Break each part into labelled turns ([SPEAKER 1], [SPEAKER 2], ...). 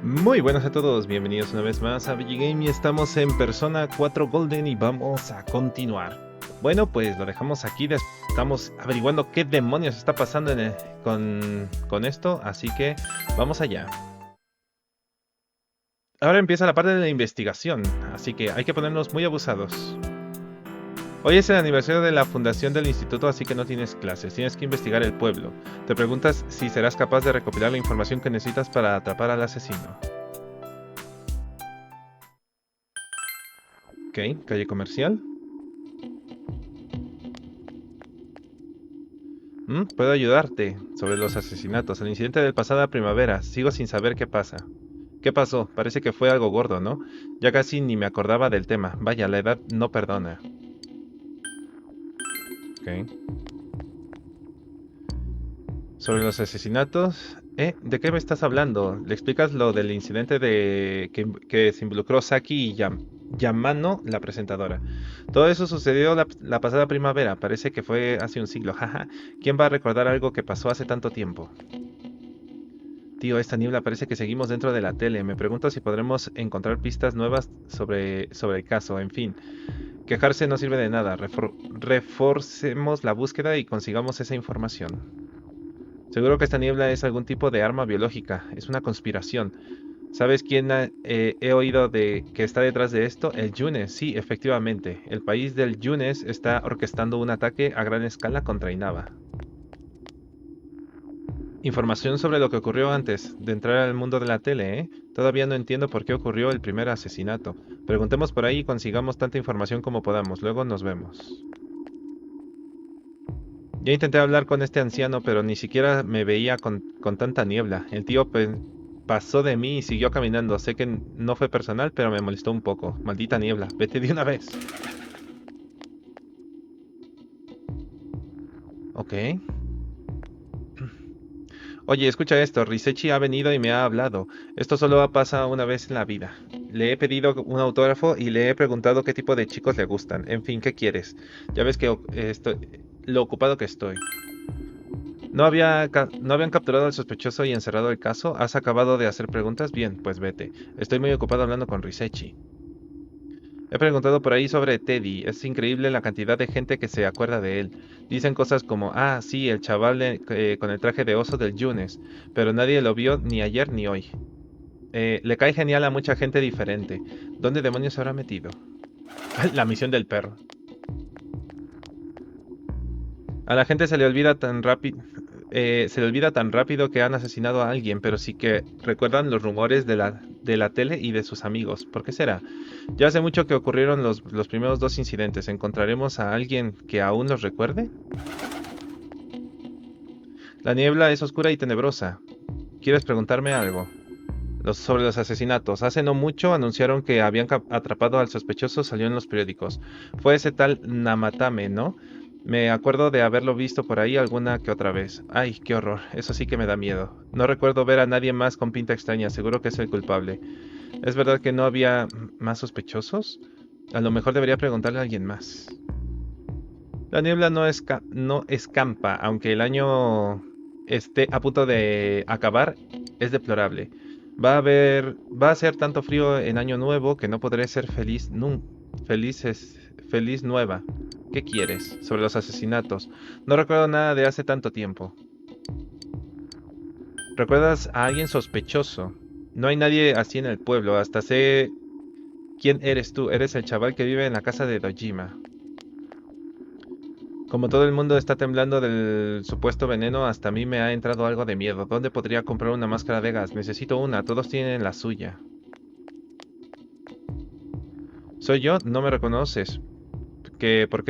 [SPEAKER 1] Muy buenas a todos, bienvenidos una vez más a VilliGame y estamos en Persona 4 Golden y vamos a continuar. Bueno, pues lo dejamos aquí, estamos averiguando qué demonios está pasando con esto, así que vamos allá. Ahora empieza la parte de la investigación, así que hay que ponernos muy abusados. Hoy es el aniversario de la fundación del instituto, así que no tienes clases, tienes que investigar el pueblo. Te preguntas si serás capaz de recopilar la información que necesitas para atrapar al asesino. Ok, calle comercial. Puedo ayudarte sobre los asesinatos. El incidente del pasada primavera. Sigo sin saber qué pasa. ¿Qué pasó? Parece que fue algo gordo, ¿no? Ya casi ni me acordaba del tema. Vaya, la edad no perdona. Ok. Sobre los asesinatos. ¿De qué me estás hablando? ¿Le explicas lo del incidente que se involucró Saki y Yamano, la presentadora? Todo eso sucedió la pasada primavera. Parece que fue hace un siglo. Jaja. ¿Quién va a recordar algo que pasó hace tanto tiempo? Tío, esta niebla parece que seguimos dentro de la tele. Me pregunto si podremos encontrar pistas nuevas sobre el caso. En fin, quejarse no sirve de nada. Reforcemos la búsqueda y consigamos esa información. Seguro que esta niebla es algún tipo de arma biológica. Es una conspiración. ¿Sabes quién he oído de que está detrás de esto? El Yunes, sí, efectivamente. El país del Yunes está orquestando un ataque a gran escala contra Inaba. Información sobre lo que ocurrió antes de entrar al mundo de la tele, ¿eh? Todavía no entiendo por qué ocurrió el primer asesinato. Preguntemos por ahí y consigamos tanta información como podamos. Luego nos vemos. Ya intenté hablar con este anciano, pero ni siquiera me veía con tanta niebla. El tío pasó de mí y siguió caminando. Sé que no fue personal, pero me molestó un poco. Maldita niebla. Vete de una vez. Ok. Oye, escucha esto, Risechi ha venido y me ha hablado. Esto solo pasa una vez en la vida. Le he pedido un autógrafo y le he preguntado qué tipo de chicos le gustan. En fin, ¿qué quieres? Ya ves que lo ocupado que estoy. ¿No habían capturado al sospechoso y encerrado el caso? ¿Has acabado de hacer preguntas? Bien, pues vete. Estoy muy ocupado hablando con Risechi. He preguntado por ahí sobre Teddy. Es increíble la cantidad de gente que se acuerda de él. Dicen cosas como, ah, sí, el chaval con el traje de oso del Yunes, pero nadie lo vio ni ayer ni hoy. Le cae genial a mucha gente diferente. ¿Dónde demonios se habrá metido? La misión del perro. A la gente se le olvida tan rápido. Se le olvida tan rápido que han asesinado a alguien, pero sí que recuerdan los rumores de la tele y de sus amigos. ¿Por qué será? Ya hace mucho que ocurrieron los primeros dos incidentes. ¿Encontraremos a alguien que aún los recuerde? La niebla es oscura y tenebrosa. ¿Quieres preguntarme algo? Sobre los asesinatos. Hace no mucho anunciaron que habían atrapado al sospechoso, salió en los periódicos. Fue ese tal Namatame, ¿no? Me acuerdo de haberlo visto por ahí alguna que otra vez. Ay, qué horror. Eso sí que me da miedo. No recuerdo ver a nadie más con pinta extraña. Seguro que es el culpable. ¿Es verdad que no había más sospechosos? A lo mejor debería preguntarle a alguien más. La niebla no escampa, aunque el año esté a punto de acabar, es deplorable. Va a ser tanto frío en año nuevo que no podré ser feliz feliz nueva. ¿Qué quieres? Sobre los asesinatos. No recuerdo nada de hace tanto tiempo. ¿Recuerdas a alguien sospechoso? No hay nadie así en el pueblo, hasta sé quién eres tú. Eres el chaval que vive en la casa de Dojima. Como todo el mundo está temblando del supuesto veneno, hasta a mí me ha entrado algo de miedo. ¿Dónde podría comprar una máscara de gas? Necesito una, todos tienen la suya. ¿Soy yo? ¿No me reconoces? ¿Por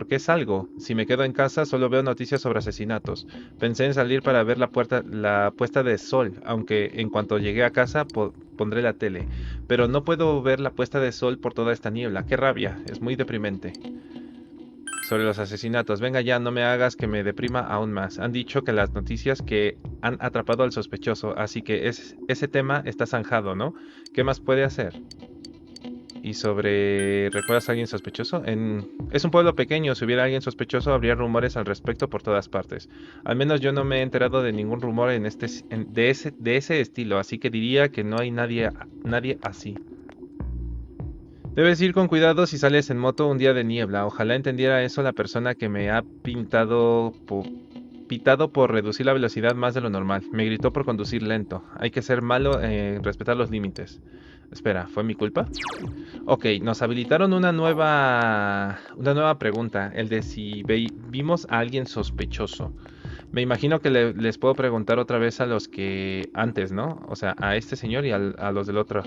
[SPEAKER 1] qué salgo? Si me quedo en casa solo veo noticias sobre asesinatos. Pensé en salir para ver la puesta de sol, aunque en cuanto llegué a casa pondré la tele. Pero no puedo ver la puesta de sol por toda esta niebla. ¡Qué rabia! Es muy deprimente. Sobre los asesinatos. Venga ya, no me hagas que me deprima aún más. Han dicho que las noticias que han atrapado al sospechoso, así que ese tema está zanjado, ¿no? ¿Qué más puede hacer? Y sobre... ¿Recuerdas a alguien sospechoso? Es un pueblo pequeño, si hubiera alguien sospechoso habría rumores al respecto por todas partes. Al menos yo no me he enterado de ningún rumor de ese estilo, así que diría que no hay nadie así. Debes ir con cuidado si sales en moto un día de niebla. Ojalá entendiera eso la persona que me ha pitado por reducir la velocidad más de lo normal. Me gritó por conducir lento. Hay que ser malo en respetar los límites. Espera, ¿fue mi culpa? Ok, nos habilitaron una nueva pregunta, el de si vimos a alguien sospechoso. Me imagino que les puedo preguntar otra vez a los que antes, ¿no? O sea, a este señor y a los del otro.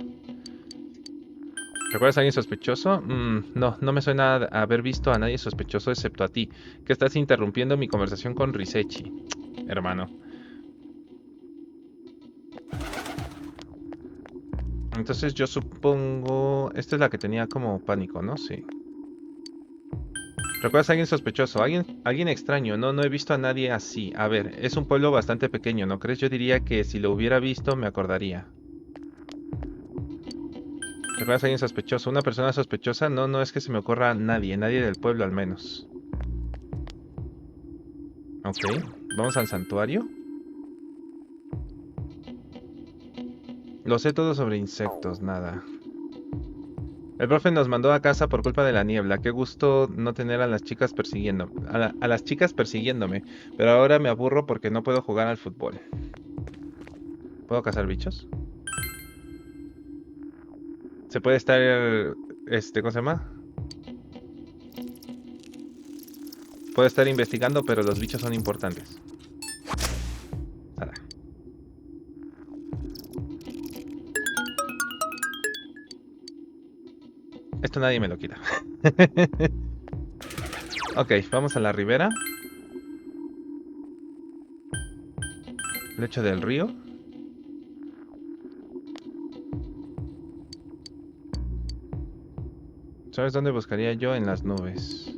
[SPEAKER 1] ¿Recuerdas a alguien sospechoso? No, no me suena haber visto a nadie sospechoso excepto a ti, que estás interrumpiendo mi conversación con Risechi, hermano. Entonces yo supongo... Esta es la que tenía como pánico, ¿no? Sí. ¿Recuerdas a alguien sospechoso? Alguien extraño. No he visto a nadie así. A ver, es un pueblo bastante pequeño, ¿no crees? Yo diría que si lo hubiera visto me acordaría. ¿Recuerdas a alguien sospechoso? ¿Una persona sospechosa? No es que se me ocurra nadie del pueblo al menos. Ok, vamos al santuario. Lo sé todo sobre insectos, nada. El profe nos mandó a casa por culpa de la niebla. Qué gusto no tener a las chicas a las chicas persiguiéndome. Pero ahora me aburro porque no puedo jugar al fútbol. ¿Puedo cazar bichos? Se puede estar... ¿cómo se llama? Puedo estar investigando, pero los bichos son importantes. Sala. Esto nadie me lo quita. Ok, vamos a la ribera. Lecho del río. ¿Sabes dónde buscaría yo? En las nubes.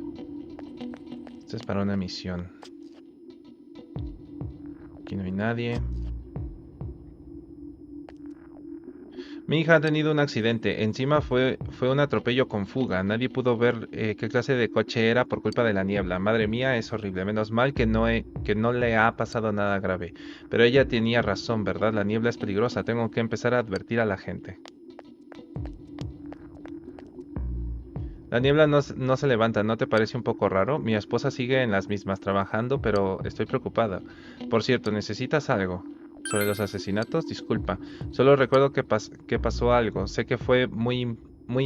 [SPEAKER 1] Esto es para una misión. Aquí no hay nadie. Mi hija ha tenido un accidente. Encima fue un atropello con fuga. Nadie pudo ver qué clase de coche era por culpa de la niebla. Madre mía, es horrible. Menos mal que no le ha pasado nada grave. Pero ella tenía razón, ¿verdad? La niebla es peligrosa. Tengo que empezar a advertir a la gente. La niebla no se levanta, ¿no te parece un poco raro? Mi esposa sigue en las mismas trabajando, pero estoy preocupada. Por cierto, ¿necesitas algo? ¿Sobre los asesinatos? Disculpa. Solo recuerdo que pasó algo. Sé que fue muy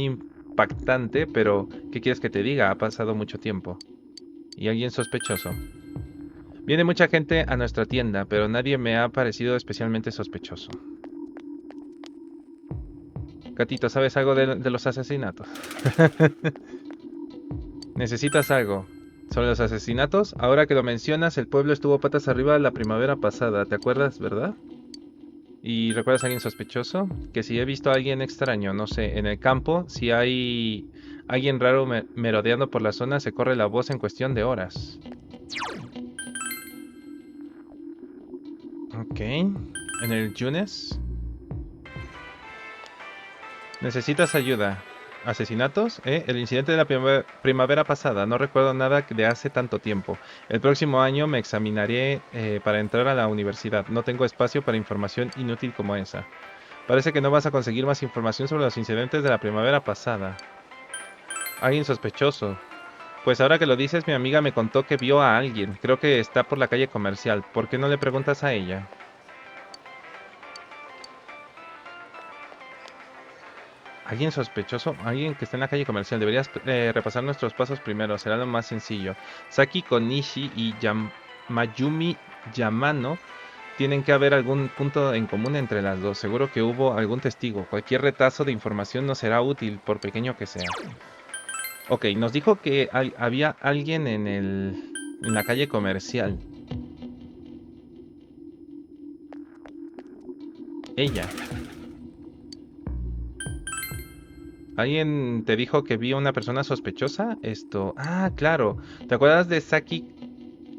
[SPEAKER 1] impactante, pero ¿qué quieres que te diga? Ha pasado mucho tiempo. ¿Y alguien sospechoso? Viene mucha gente a nuestra tienda, pero nadie me ha parecido especialmente sospechoso. Gatito, ¿sabes algo de los asesinatos? ¿Necesitas algo? Sobre los asesinatos, ahora que lo mencionas, el pueblo estuvo patas arriba la primavera pasada, ¿te acuerdas, verdad? ¿Y recuerdas a alguien sospechoso? Que si he visto a alguien extraño, no sé, en el campo, si hay alguien raro merodeando por la zona, se corre la voz en cuestión de horas. Ok. En el Yunes. Necesitas ayuda. ¿Asesinatos? El incidente de la primavera pasada. No recuerdo nada de hace tanto tiempo. El próximo año me examinaré para entrar a la universidad. No tengo espacio para información inútil como esa. Parece que no vas a conseguir más información sobre los incidentes de la primavera pasada. Alguien sospechoso. Pues ahora que lo dices, mi amiga me contó que vio a alguien. Creo que está por la calle comercial. ¿Por qué no le preguntas a ella? Alguien sospechoso, alguien que está en la calle comercial. Deberías repasar nuestros pasos primero, será lo más sencillo. Saki Konishi y Mayumi Yamano tienen que haber algún punto en común entre las dos. Seguro que hubo algún testigo. Cualquier retazo de información nos será útil, por pequeño que sea. Ok, nos dijo que había alguien en la calle comercial. Ella. ¿Alguien te dijo que vio una persona sospechosa? Esto. Ah, claro. ¿Te acuerdas de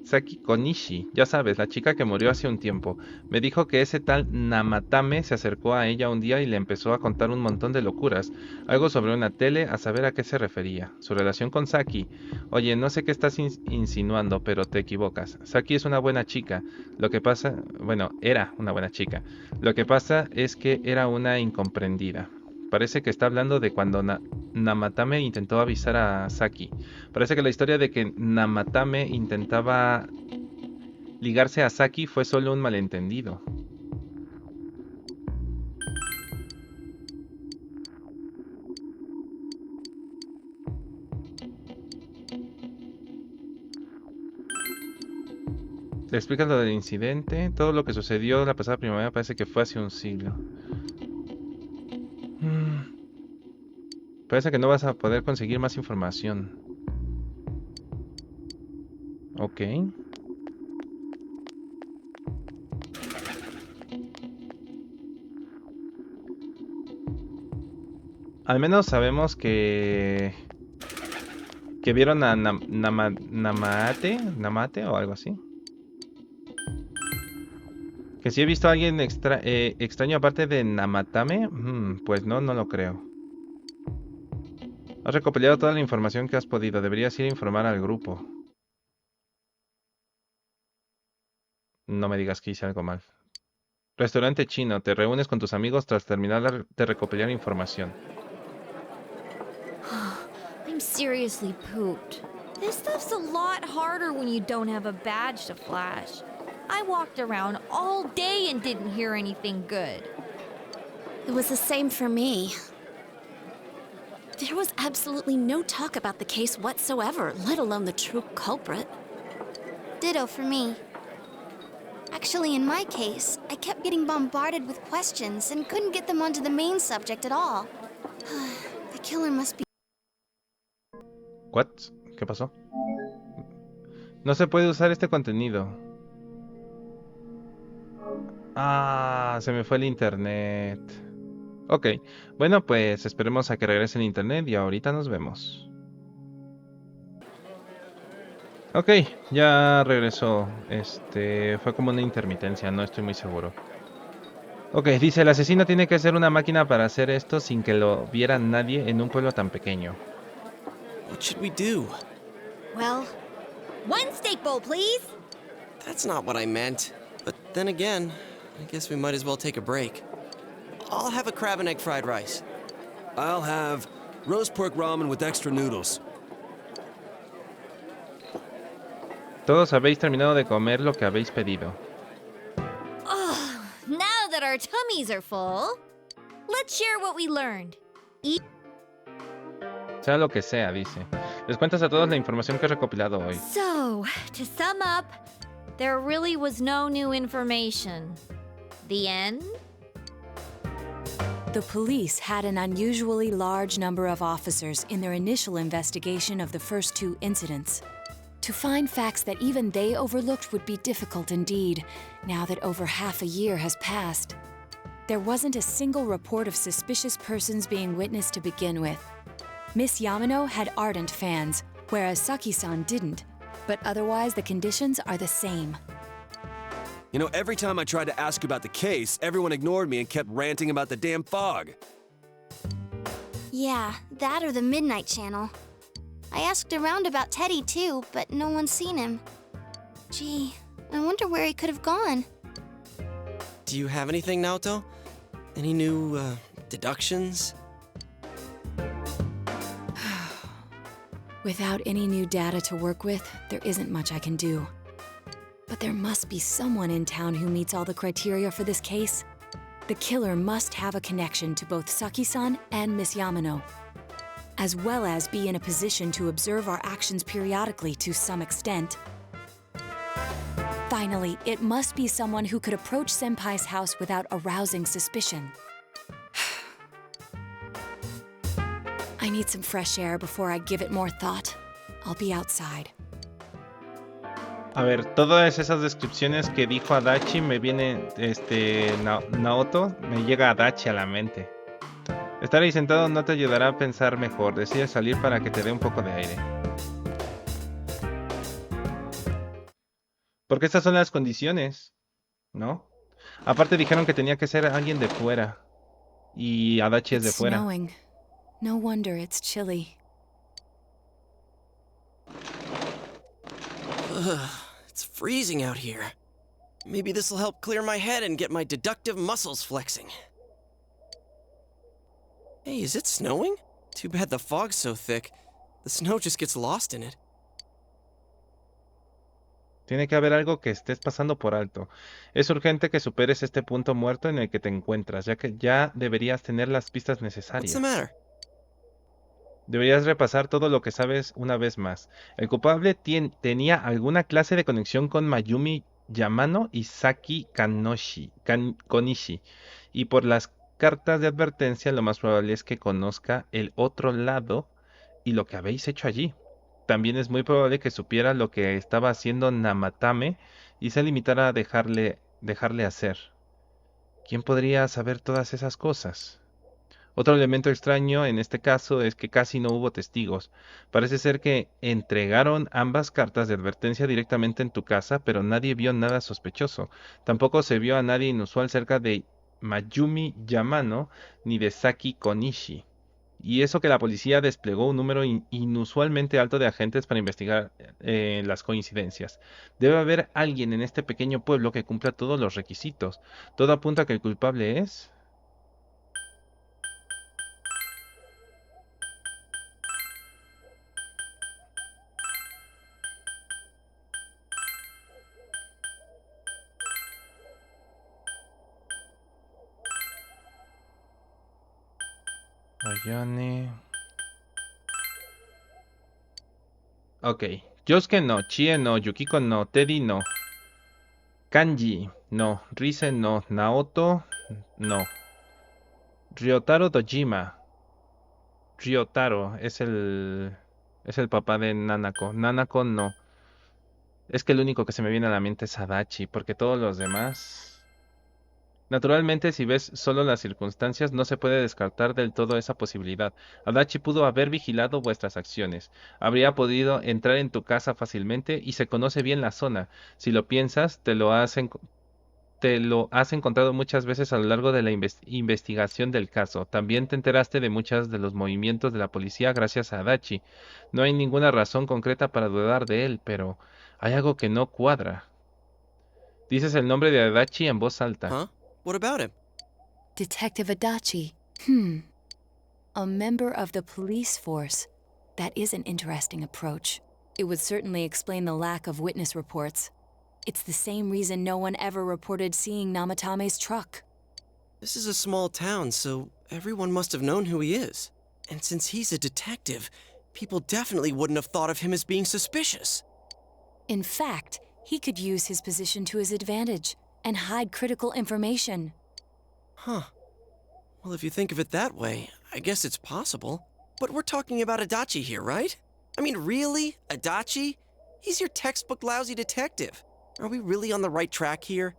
[SPEAKER 1] Saki Konishi, ya sabes, la chica que murió hace un tiempo. Me dijo que ese tal Namatame se acercó a ella un día y le empezó a contar un montón de locuras. Algo sobre una tele, a saber a qué se refería. Su relación con Saki. Oye, no sé qué estás insinuando, pero te equivocas. Saki es una buena chica. Lo que pasa, bueno, era una buena chica. Lo que pasa es que era una incomprendida. Parece que está hablando de cuando Namatame intentó avisar a Saki. Parece que la historia de que Namatame intentaba ligarse a Saki fue solo un malentendido. Le explicas lo del incidente. Todo lo que sucedió la pasada primavera parece que fue hace un siglo. Parece que no vas a poder conseguir más información. Ok. Al menos sabemos que vieron a Namate o algo así. Que si he visto a alguien extraño aparte de Namatame, pues no, no lo creo. Has recopilado toda la información que has podido. Deberías ir a informar al grupo. No me digas que hice algo mal. Restaurante chino. Te reúnes con tus amigos tras terminar de recopilar información.
[SPEAKER 2] I'm seriously pooped. This stuff's a lot harder when you don't have a badge to flash. I walked around all day and didn't hear anything good.
[SPEAKER 3] It was the same for me. There was absolutely no talk about the case whatsoever, let alone the true culprit.
[SPEAKER 4] Ditto for me. Actually, in my case, I kept getting bombarded with questions and couldn't get them onto the main subject at all. The killer must be...
[SPEAKER 1] ¿What? ¿Qué pasó? No se puede usar este contenido. Ah, se me fue el internet. Ok, bueno, pues esperemos a que regrese el internet y ahorita nos vemos. Ok, ya regresó. Fue como una intermitencia, no estoy muy seguro. Ok, dice, el asesino tiene que ser una máquina para hacer esto sin que lo viera nadie en un pueblo tan pequeño.
[SPEAKER 5] What should we do?
[SPEAKER 2] Well, one steak bowl, please.
[SPEAKER 5] That's not what I meant. But then again, I guess we might as well take a break. I'll have a crab and egg fried rice.
[SPEAKER 6] I'll have roast pork ramen with extra noodles.
[SPEAKER 1] Todos habéis terminado de comer lo que habéis pedido.
[SPEAKER 2] Now that our tummies are full, let's share what we learned.
[SPEAKER 1] Sea lo que sea, dice. Les cuentas a todos la información que he recopilado hoy.
[SPEAKER 2] So, to sum up, there really was no new information. The end?
[SPEAKER 7] The police had an unusually large number of officers in their initial investigation of the first two incidents. To find facts that even they overlooked would be difficult indeed, now that over half a year has passed. There wasn't a single report of suspicious persons being witnessed to begin with. Miss Yamano had ardent fans, whereas Saki-san didn't, but otherwise the conditions are the same.
[SPEAKER 6] You know, every time I tried to ask about the case, everyone ignored me and kept ranting about the damn fog.
[SPEAKER 4] Yeah, that or the Midnight Channel. I asked around about Teddy too, but no one's seen him. Gee, I wonder where he could have gone.
[SPEAKER 5] Do you have anything, Naoto? Any new, deductions?
[SPEAKER 7] Without any new data to work with, there isn't much I can do. But there must be someone in town who meets all the criteria for this case. The killer must have a connection to both Saki-san and Miss Yamano, as well as be in a position to observe our actions periodically to some extent. Finally, it must be someone who could approach Senpai's house without arousing suspicion. I need some fresh air before I give it more thought. I'll be outside.
[SPEAKER 1] A ver, todas esas descripciones que dijo Adachi me vienen, Naoto, me llega Adachi a la mente. Estar ahí sentado no te ayudará a pensar mejor. Decide salir para que te dé un poco de aire. Porque estas son las condiciones, ¿no? Aparte dijeron que tenía que ser alguien de fuera. Y Adachi es de
[SPEAKER 7] It's
[SPEAKER 1] fuera.
[SPEAKER 7] snowing. No wonder it's chilly.
[SPEAKER 5] Ugh, it's freezing out here. Maybe this'll help clear my head and get my deductive muscles flexing. Hey, is it snowing? Too bad the fog's so thick. The snow just gets lost in it.
[SPEAKER 1] Tiene que haber algo que estés pasando por alto. Es urgente que superes este punto muerto en el que te encuentras, ya que ya deberías tener las pistas
[SPEAKER 5] What's the
[SPEAKER 1] necesarias.
[SPEAKER 5] matter?
[SPEAKER 1] Deberías repasar todo lo que sabes una vez más. El culpable tenía alguna clase de conexión con Mayumi Yamano y Saki Konishi. Y por las cartas de advertencia, lo más probable es que conozca el otro lado y lo que habéis hecho allí. También es muy probable que supiera lo que estaba haciendo Namatame y se limitara a dejarle hacer. ¿Quién podría saber todas esas cosas? Otro elemento extraño en este caso es que casi no hubo testigos. Parece ser que entregaron ambas cartas de advertencia directamente en tu casa, pero nadie vio nada sospechoso. Tampoco se vio a nadie inusual cerca de Mayumi Yamano ni de Saki Konishi. Y eso que la policía desplegó un número inusualmente alto de agentes para investigar las coincidencias. Debe haber alguien en este pequeño pueblo que cumpla todos los requisitos. Todo apunta a que el culpable es... Ayane. Ok. Yosuke no, Chie no, Yukiko no, Teddy no. Kanji no, Rise no, Naoto no. Ryotaro Dojima. Ryotaro es el papá de Nanako. Nanako no. Es que el único que se me viene a la mente es Adachi, porque todos los demás... Naturalmente, si ves solo las circunstancias, no se puede descartar del todo esa posibilidad. Adachi pudo haber vigilado vuestras acciones. Habría podido entrar en tu casa fácilmente y se conoce bien la zona. Si lo piensas, te lo has encontrado muchas veces a lo largo de la investigación del caso. También te enteraste de muchos de los movimientos de la policía gracias a Adachi. No hay ninguna razón concreta para dudar de él, pero hay algo que no cuadra. Dices el nombre de Adachi en voz alta.
[SPEAKER 5] Huh? What about him?
[SPEAKER 7] Detective Adachi. A member of the police force. That is an interesting approach. It would certainly explain the lack of witness reports. It's the same reason no one ever reported seeing Namatame's truck.
[SPEAKER 5] This is a small town, so everyone must have known who he is. And since he's a detective, people definitely wouldn't have thought of him as being suspicious.
[SPEAKER 7] In fact, he could use his position to his advantage and hide critical information.
[SPEAKER 5] Huh. Well, if you think of it that way, I guess it's possible. But we're talking about Adachi here, right? I mean, really? Adachi? He's your textbook lousy detective. Are we really on the right track here?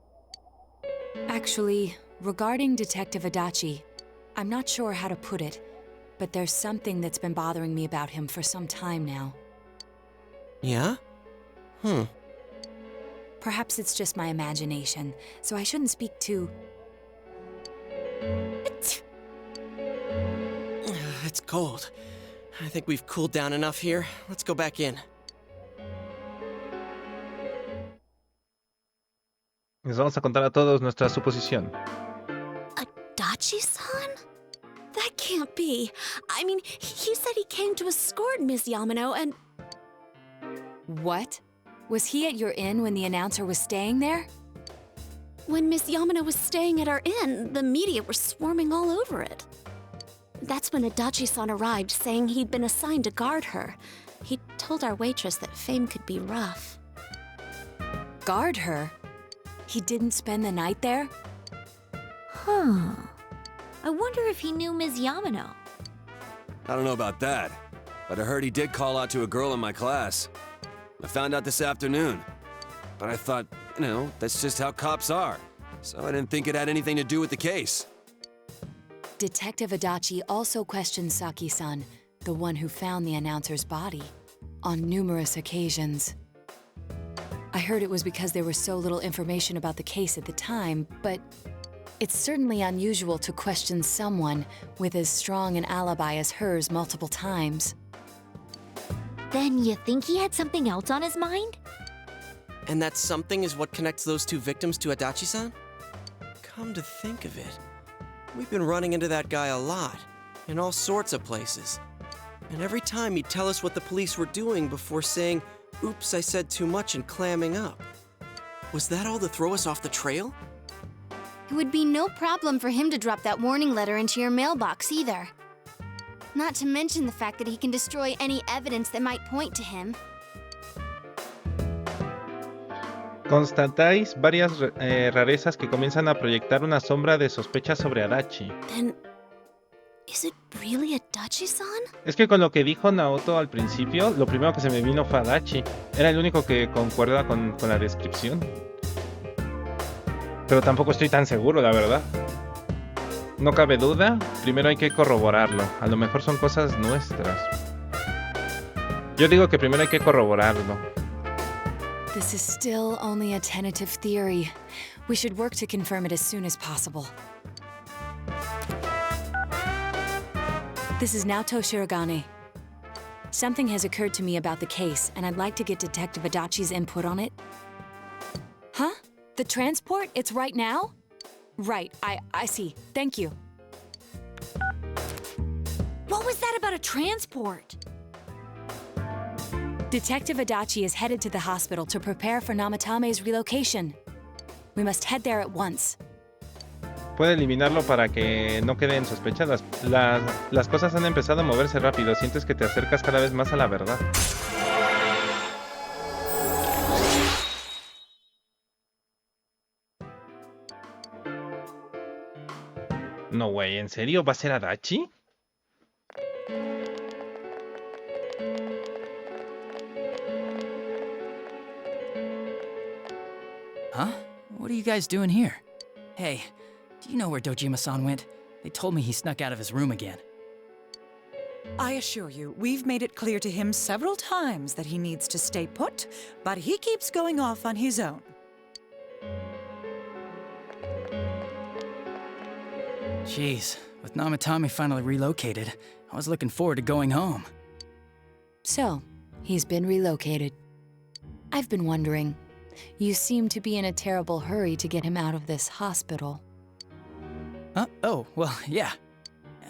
[SPEAKER 7] Actually, regarding Detective Adachi, I'm not sure how to put it, but there's something that's been bothering me about him for some time now.
[SPEAKER 5] Yeah?
[SPEAKER 7] Perhaps it's just my imagination, so I shouldn't speak too...
[SPEAKER 5] It's cold. I think we've cooled down enough here. Let's go back in.
[SPEAKER 1] Les vamos a contar a todos nuestra suposición.
[SPEAKER 3] Adachi-san? That can't be. I mean, he said he came to escort Miss Yamano and...
[SPEAKER 7] What? Was he at your inn when the announcer was staying there?
[SPEAKER 3] When Miss Yamano was staying at our inn, the media were swarming all over it. That's when Adachi-san arrived, saying he'd been assigned to guard her. He told our waitress that fame could be rough.
[SPEAKER 7] Guard her? He didn't spend the night there?
[SPEAKER 2] Huh. I wonder if he knew Ms. Yamano.
[SPEAKER 6] I don't know about that, but I heard he did call out to a girl in my class. I found out this afternoon. But I thought, that's just how cops are. So I didn't think it had anything to do with the case.
[SPEAKER 7] Detective Adachi also questioned Saki-san, the one who found the announcer's body, on numerous occasions. I heard it was because there was so little information about the case at the time, but it's certainly unusual to question someone with as strong an alibi as hers multiple times.
[SPEAKER 2] Then you think he had something else on his mind?
[SPEAKER 5] And that something is what connects those two victims to Adachi-san? Come to think of it, we've been running into that guy a lot, in all sorts of places. And every time he'd tell us what the police were doing before saying, "Oops, I said too much," and clamming up. Was that all to throw us off the trail?
[SPEAKER 4] It would be no problem for him to drop that warning letter into your mailbox either. Not to mention the fact that he can destroy any evidence that might point to him.
[SPEAKER 1] Constatáis varias rarezas que comienzan a proyectar una sombra de sospecha sobre Adachi.
[SPEAKER 3] Then, is it really Adachi-san?
[SPEAKER 1] Es que con lo que dijo Naoto al principio, lo primero que se me vino fue Adachi. Era el único que concuerda con la descripción. Pero tampoco estoy tan seguro, la verdad. No cabe duda, primero hay que corroborarlo. A lo mejor son cosas nuestras. Yo digo que primero hay que corroborarlo.
[SPEAKER 7] This is still only a tentative theory. We should work to confirm it as soon as possible. This is Naoto Shirogane. Something has occurred to me about the case, and I'd like to get Detective Adachi's input on it. Huh? The transport? It's right now? Right, I see. Thank you.
[SPEAKER 2] What was that about a transport?
[SPEAKER 7] Detective Adachi is headed to the hospital to prepare for Namatame's relocation. We must head there at once.
[SPEAKER 1] Puede eliminarlo para que no quede en sospecha. Las cosas han empezado a moverse rápido. Sientes que te acercas cada vez más a la verdad. No, güey, ¿en serio va a ser Adachi?
[SPEAKER 8] Huh? What are you guys doing here? Hey, do you know where Dojima-san went? They told me he snuck out of his room again.
[SPEAKER 9] I assure you, we've made it clear to him several times that he needs to stay put, but he keeps going off on his own.
[SPEAKER 8] Jeez, with Namatame finally relocated, I was looking forward to going home.
[SPEAKER 7] So, he's been relocated. I've been wondering, you seem to be in a terrible hurry to get him out of this hospital.
[SPEAKER 8] Huh? Oh, well, yeah.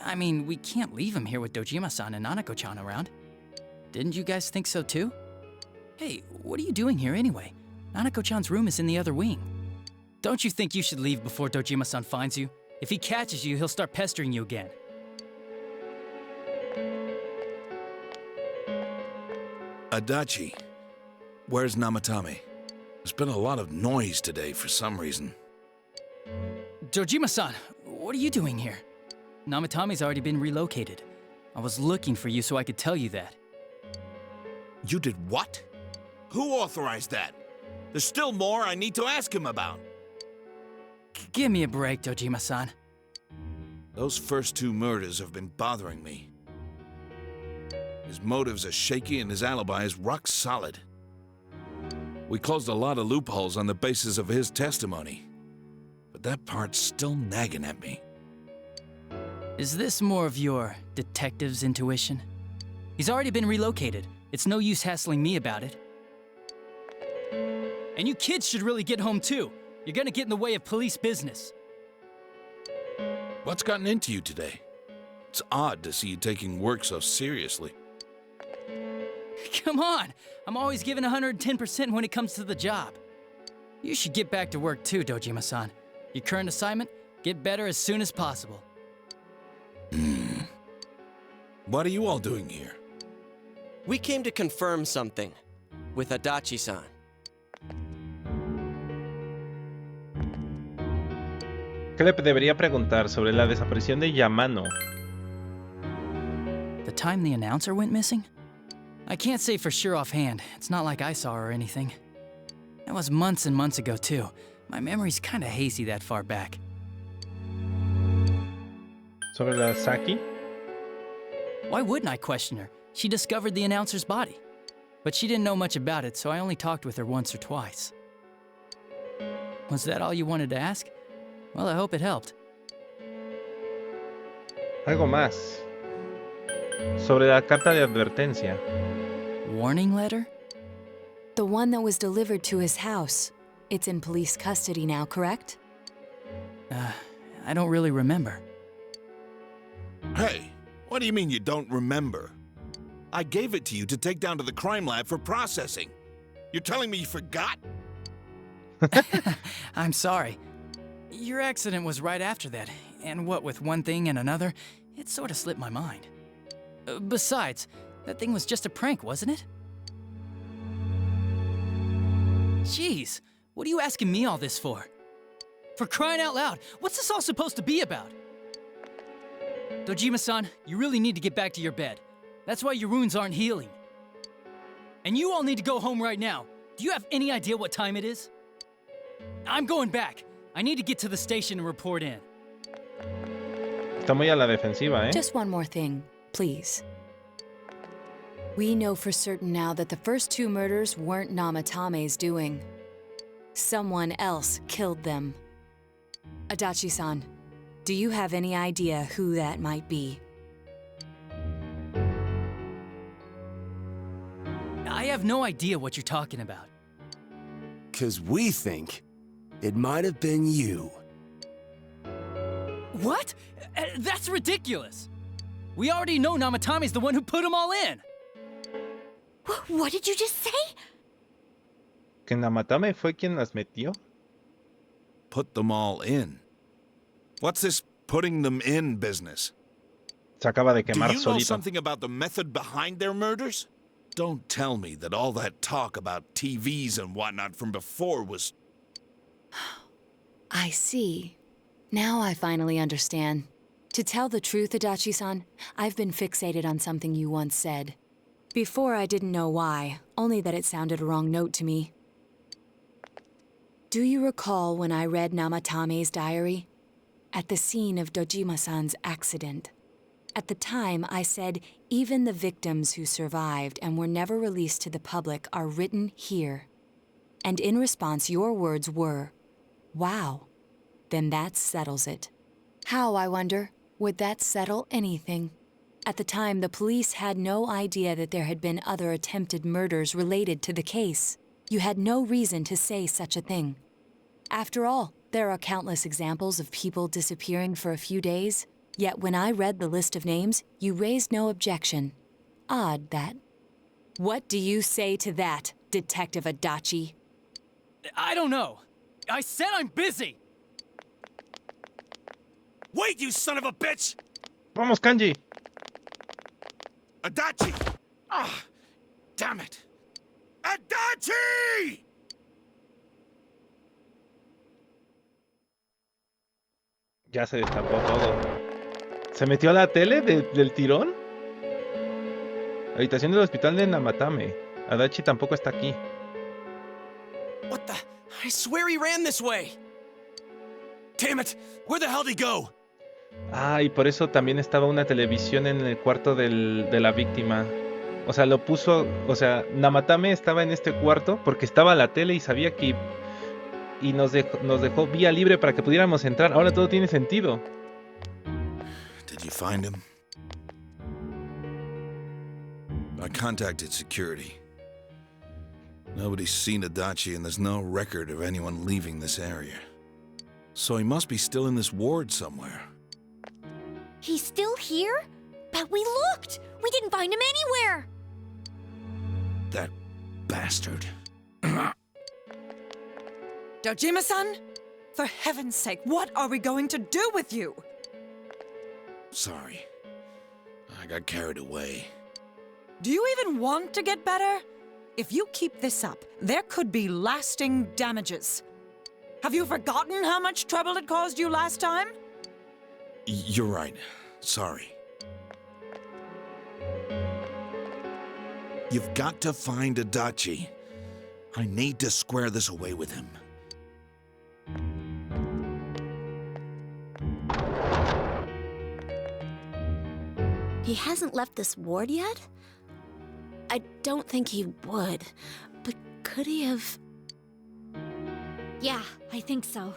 [SPEAKER 8] I mean, we can't leave him here with Dojima-san and Nanako-chan around. Didn't you guys think so too? Hey, what are you doing here anyway? Nanako-chan's room is in the other wing. Don't you think you should leave before Dojima-san finds you? If he catches you, he'll start pestering you again.
[SPEAKER 10] Adachi, where's Namatame? There's been a lot of noise today for some reason.
[SPEAKER 8] Dojima-san, what are you doing here? Namatame's already been relocated. I was looking for you so I could tell you that.
[SPEAKER 10] You did what? Who authorized that? There's still more I need to ask him about.
[SPEAKER 8] Give me a break, Dojima-san.
[SPEAKER 10] Those first two murders have been bothering me. His motives are shaky and his alibi is rock solid. We closed a lot of loopholes on the basis of his testimony. But that part's still nagging at me.
[SPEAKER 8] Is this more of your detective's intuition? He's already been relocated. It's no use hassling me about it. And you kids should really get home too. You're gonna get in the way of police business.
[SPEAKER 10] What's gotten into you today? It's odd to see you taking work so seriously.
[SPEAKER 8] Come on! I'm always giving 110% when it comes to the job. You should get back to work too, Dojima-san. Your current assignment, get better as soon as possible.
[SPEAKER 10] What are you all doing here?
[SPEAKER 5] We came to confirm something with Adachi-san.
[SPEAKER 1] ¿Qué le debería preguntar sobre la desaparición de Yamano?
[SPEAKER 8] The time the announcer went missing? I can't say for sure offhand. It's not like I saw her or anything. That was months and months ago too. My memory's kinda hazy that far back.
[SPEAKER 1] ¿Sobre la Saki?
[SPEAKER 8] Why wouldn't I question her? She discovered the announcer's body. but she didn't know much about it, so I only talked with her once or twice. Was that all you wanted to ask? Well, I hope it helped.
[SPEAKER 1] Algo más. Sobre la carta de advertencia.
[SPEAKER 8] Warning letter?
[SPEAKER 7] The one that was delivered to his house. It's in police custody now, correct?
[SPEAKER 8] I don't really remember.
[SPEAKER 10] Hey, what do you mean you don't remember? I gave it to you to take down to the crime lab for processing. You're telling me you forgot?
[SPEAKER 8] I'm sorry. Your accident was right after that, and what with one thing and another, it sort of slipped my mind. Besides, that thing was just a prank, wasn't it? Jeez, what are you asking me all this for? For crying out loud, what's this all supposed to be about? Dojima-san, you really need to get back to your bed. That's why your wounds aren't healing. And you all need to go home right now. Do you have any idea what time it is? I'm going back. I need to get to the station and report in.
[SPEAKER 1] Está muy a la defensiva, ¿eh?
[SPEAKER 7] Just one more thing, please. We know for certain now that the first two murders weren't Namatame's doing. Someone else killed them. Adachi-san, do you have any idea who that might be?
[SPEAKER 8] I have no idea what you're talking about.
[SPEAKER 6] 'Cause we think it might have been you.
[SPEAKER 8] What? That's ridiculous! We already know Namatame's the one who put them all in!
[SPEAKER 3] What did you just say?
[SPEAKER 1] ¿Que Namatame fue quien las metió?
[SPEAKER 10] Put them all in. What's this putting them in business?
[SPEAKER 1] Se acaba de
[SPEAKER 10] Do
[SPEAKER 1] quemar
[SPEAKER 10] you know
[SPEAKER 1] solito.
[SPEAKER 10] something about the method behind their murders? Don't tell me that all that talk about TVs and whatnot from before was...
[SPEAKER 7] I see. Now I finally understand. To tell the truth, Adachi-san, I've been fixated on something you once said. Before I didn't know why, only that it sounded a wrong note to me. Do you recall when I read Namatame's diary? At the scene of Dojima-san's accident. At the time, I said, even the victims who survived and were never released to the public are written here. And in response, your words were, wow. Then that settles it. How, I wonder, would that settle anything? At the time, the police had no idea that there had been other attempted murders related to the case. You had no reason to say such a thing. After all, there are countless examples of people disappearing for a few days. Yet when I read the list of names, you raised no objection. Odd, that. What do you say to that, Detective Adachi?
[SPEAKER 8] I don't know. I said I'm busy!
[SPEAKER 10] Wait, you son of a bitch!
[SPEAKER 1] Vamos, Kanji.
[SPEAKER 10] Adachi! Ah, damn it! Adachi!
[SPEAKER 1] Ya se destapó todo. ¿Se metió a la tele del tirón? Habitación del hospital de Namatame. Adachi tampoco está aquí.
[SPEAKER 5] What the? I swear he ran this way. Damn it! Where the hell did he go?
[SPEAKER 1] Ah, y por eso también estaba una televisión en el cuarto de la víctima. O sea, lo puso... O sea, Namatame estaba en este cuarto porque estaba la tele y sabía que... Y nos dejó vía libre para que pudiéramos entrar. Ahora todo tiene sentido.
[SPEAKER 10] Did you find him? I contacted security. Nobody's seen Adachi and there's no record of anyone leaving this area. So he must be still in this ward somewhere.
[SPEAKER 2] He's still here? But we looked! We didn't find him anywhere!
[SPEAKER 10] That bastard.
[SPEAKER 9] Dojima-san? For heaven's sake, what are we going to do with you?
[SPEAKER 10] Sorry. I got carried away.
[SPEAKER 9] Do you even want to get better? If you keep this up, there could be lasting damages. Have you forgotten how much trouble it caused you last time?
[SPEAKER 10] You're right. Sorry. You've got to find Adachi. I need to square this away with him.
[SPEAKER 3] He hasn't left this ward yet? I don't think he would. But could he have...
[SPEAKER 2] Yeah, I think so.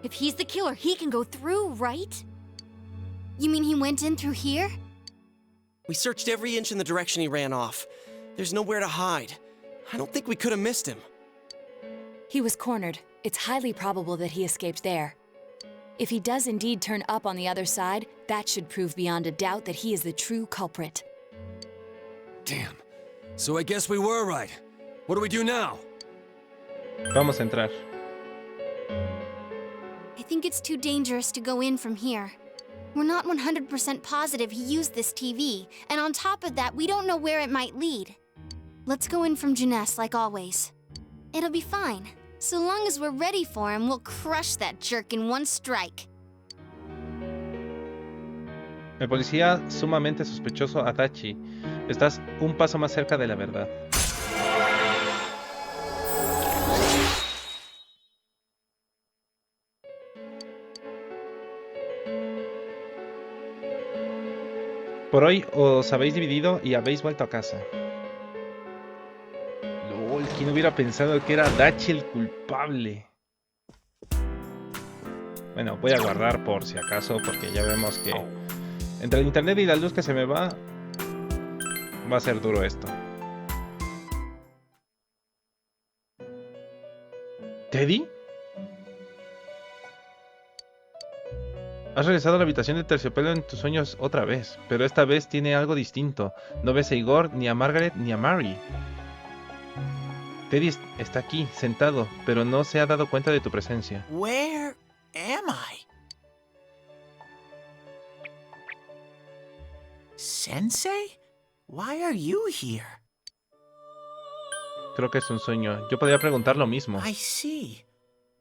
[SPEAKER 2] If he's the killer, he can go through, right?
[SPEAKER 4] You mean he went in through here?
[SPEAKER 5] We searched every inch in the direction he ran off. There's nowhere to hide. I don't think we could have missed him.
[SPEAKER 7] He was cornered. It's highly probable that he escaped there. If he does indeed turn up on the other side, that should prove beyond a doubt that he is the true culprit.
[SPEAKER 6] Damn. So I guess we were right. What do we do now?
[SPEAKER 1] Vamos a entrar.
[SPEAKER 4] I think it's too dangerous to go in from here. We're not 100% positive he used this TV, and on top of that, we don't know where it might lead. Let's go in from Jeunesse like always. It'll be fine. So long as we're ready for him, we'll crush that jerk in one strike.
[SPEAKER 1] El policía sumamente sospechoso Adachi. Estás un paso más cerca de la verdad. Por hoy os habéis dividido y habéis vuelto a casa. LOL, ¿quién hubiera pensado que era Adachi el culpable? Bueno, voy a guardar por si acaso, porque ya vemos que entre el internet y la luz que se me va a ser duro esto. ¿Teddy? Has regresado a la habitación de terciopelo en tus sueños otra vez, pero esta vez tiene algo distinto. No ves a Igor, ni a Margaret, ni a Mary. Teddy está aquí, sentado, pero no se ha dado cuenta de tu presencia.
[SPEAKER 11] Where am I? Sensei? Why are you here?
[SPEAKER 1] Creo que es un sueño. Yo podría preguntar lo mismo.
[SPEAKER 11] I see.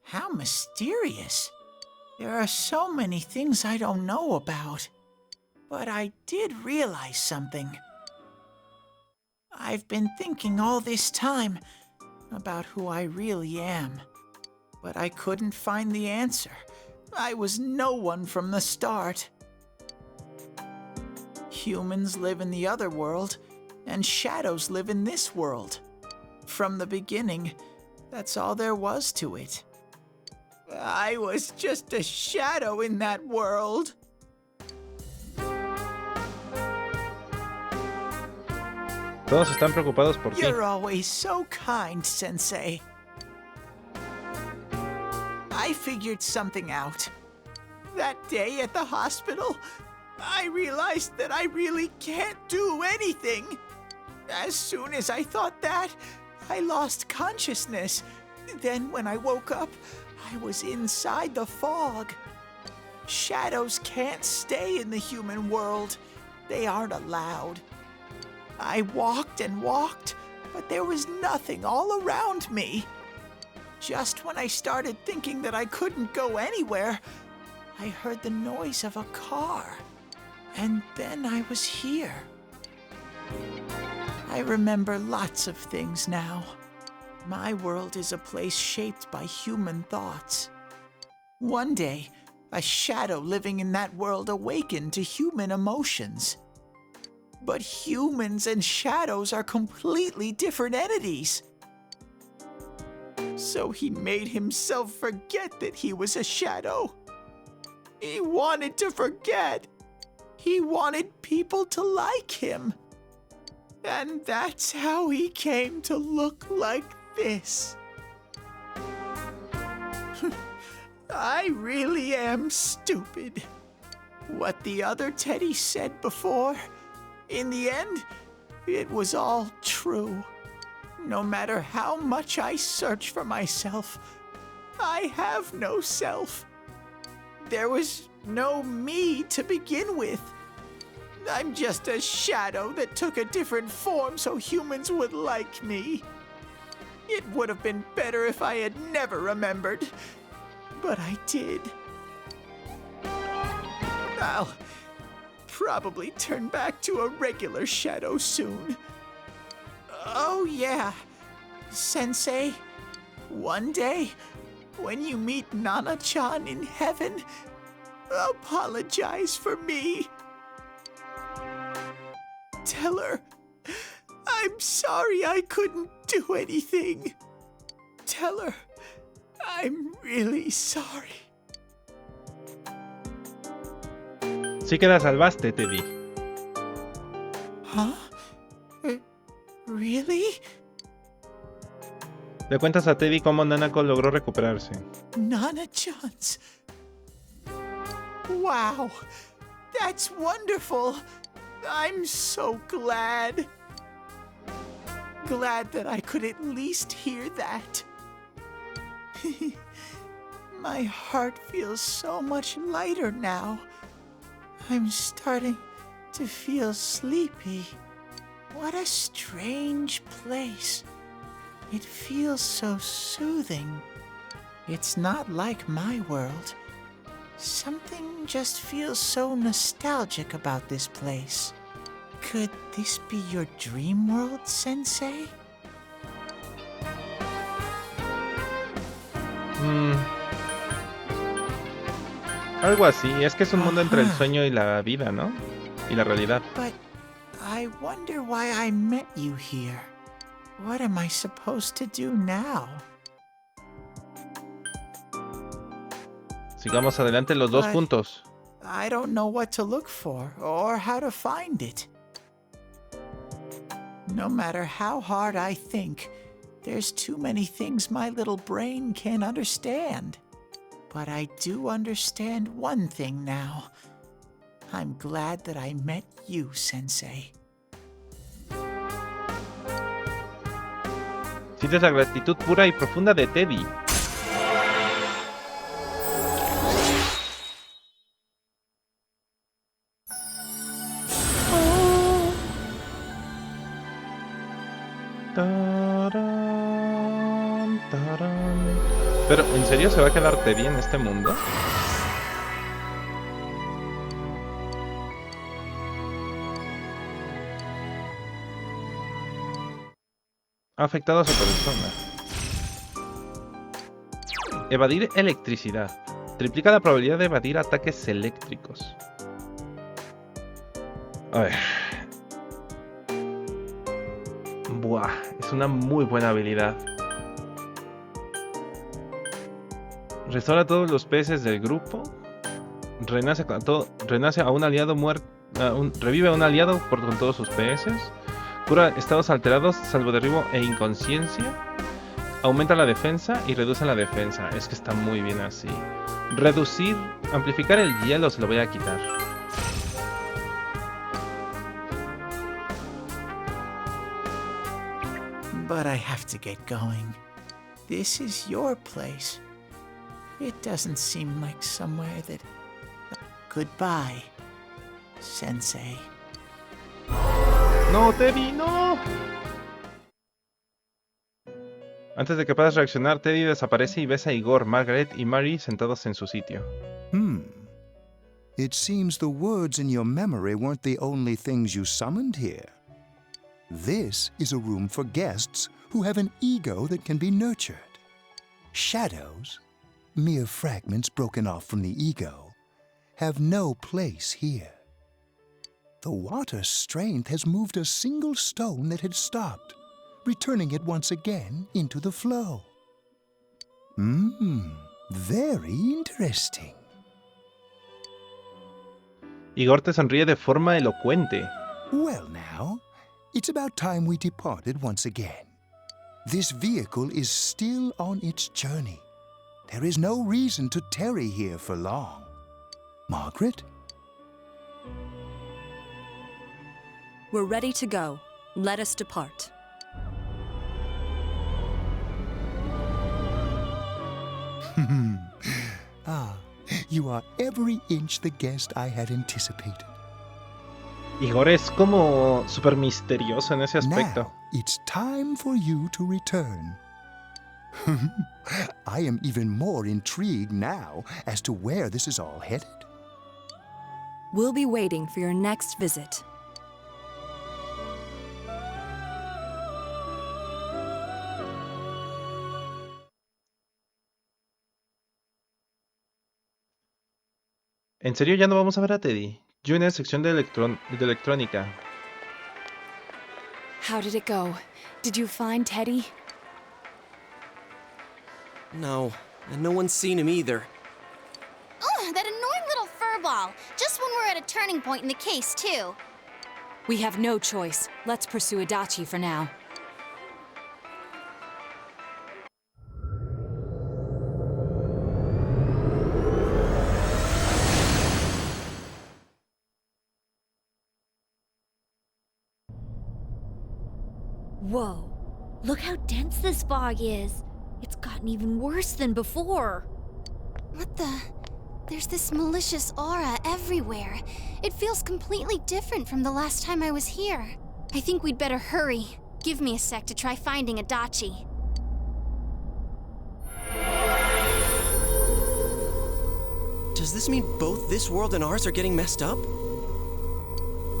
[SPEAKER 11] How mysterious. There are so many things I don't know about. But I did realize something. I've been thinking all this time about who I really am. But I couldn't find the answer. I was no one from the start. Humans live in the other world, and shadows live in this world. From the beginning, that's all there was to it. I was just a shadow in that world.
[SPEAKER 1] Todos están preocupados por ti.
[SPEAKER 11] You're always so kind, Sensei. I figured something out. That day at the hospital, I realized that I really can't do anything. As soon as I thought that, I lost consciousness. Then when I woke up, I was inside the fog. Shadows can't stay in the human world. They aren't allowed. I walked and walked, but there was nothing all around me. Just when I started thinking that I couldn't go anywhere, I heard the noise of a car. And then I was here. I remember lots of things now. My world is a place shaped by human thoughts. One day, a shadow living in that world awakened to human emotions. But humans and shadows are completely different entities. So he made himself forget that he was a shadow. He wanted to forget. He wanted people to like him. And that's how he came to look like this. I really am stupid. What the other Teddy said before, in the end, it was all true. No matter how much I search for myself, I have no self. There was no me to begin with. I'm just a shadow that took a different form so humans would like me. It would have been better if I had never remembered, but I did. I'll probably turn back to a regular shadow soon. Oh yeah, Sensei, one day, when you meet Nana-chan in heaven, apologize for me. Tell her I'm sorry I couldn't do anything. Tell her I'm really sorry.
[SPEAKER 1] Sí que la salvaste, Teddy.
[SPEAKER 11] Huh? Really?
[SPEAKER 1] Le cuentas a Teddy cómo Nanako logró recuperarse.
[SPEAKER 11] Nana-chan's. Wow, that's wonderful. I'm so glad. Glad that I could at least hear that. My heart feels so much lighter now. I'm starting to feel sleepy. What a strange place. It feels so soothing. It's not like my world. Something just feels so nostalgic about this place. Could this be your dream world, Sensei?
[SPEAKER 1] Algo así. Es que es un mundo entre el sueño y la vida, ¿no? Y la realidad.
[SPEAKER 11] But I wonder why I met you here. What am I supposed to do now?
[SPEAKER 1] Sigamos adelante los dos juntos.
[SPEAKER 11] I don't know what to look for or how to find it. No matter how hard I think, there's too many things my little brain can't understand. But I do understand one thing now. I'm glad that I met you, Sensei.
[SPEAKER 1] Sientes la gratitud pura y profunda de Teddy. Tarán, tarán. Pero, ¿en serio se va a quedar Teddy en este mundo? Ha afectado a su persona. Evadir electricidad. Triplica la probabilidad de evadir ataques eléctricos. A ver. Buah, es una muy buena habilidad. Restaura a todos los peces del grupo. Renace a un aliado muerto. Revive a un aliado con todos sus peces. Cura estados alterados, salvo derribo e inconsciencia. Aumenta la defensa y reduce la defensa. Es que está muy bien así. Amplificar el hielo se lo voy a quitar.
[SPEAKER 11] But I have to get going. This is your place. It doesn't seem like somewhere that... Goodbye, Sensei.
[SPEAKER 1] ¡No, Teddy, no! Antes de que puedas reaccionar, Teddy desaparece y ves a Igor, Margaret y Mary sentados en su sitio.
[SPEAKER 12] It seems the words in your memory weren't the only things you summoned here. This is a room for guests who have an ego that can be nurtured. Shadows, mere fragments broken off from the ego, have no place here. The water's strength has moved a single stone that had stopped, returning it once again into the flow. Very interesting.
[SPEAKER 1] Igor te sonríe de forma elocuente.
[SPEAKER 12] Well now, it's about time we departed once again. This vehicle is still on its journey. There is no reason to tarry here for long. Margaret?
[SPEAKER 7] We're ready to go. Let us depart.
[SPEAKER 12] You are every inch the guest I had anticipated.
[SPEAKER 1] Igor es como súper misterioso en ese aspecto.
[SPEAKER 12] Now, it's time for you to return. I am even more intrigued now as to where this is all headed.
[SPEAKER 7] We'll be waiting for your next visit.
[SPEAKER 1] ¿En serio ya no vamos a ver a Teddy? Yo en la sección de electrónica.
[SPEAKER 7] How did it go? Did you find Teddy?
[SPEAKER 5] No, and no one's seen him either.
[SPEAKER 4] Ugh, that annoying little furball. Just when we're at a turning point in the case, too.
[SPEAKER 7] We have no choice. Let's pursue Adachi for now.
[SPEAKER 2] Whoa. Look how dense this fog is. It's gotten even worse than before.
[SPEAKER 4] What the? There's this malicious aura everywhere. It feels completely different from the last time I was here. I think we'd better hurry. Give me a sec to try finding Adachi.
[SPEAKER 5] Does this mean both this world and ours are getting messed up?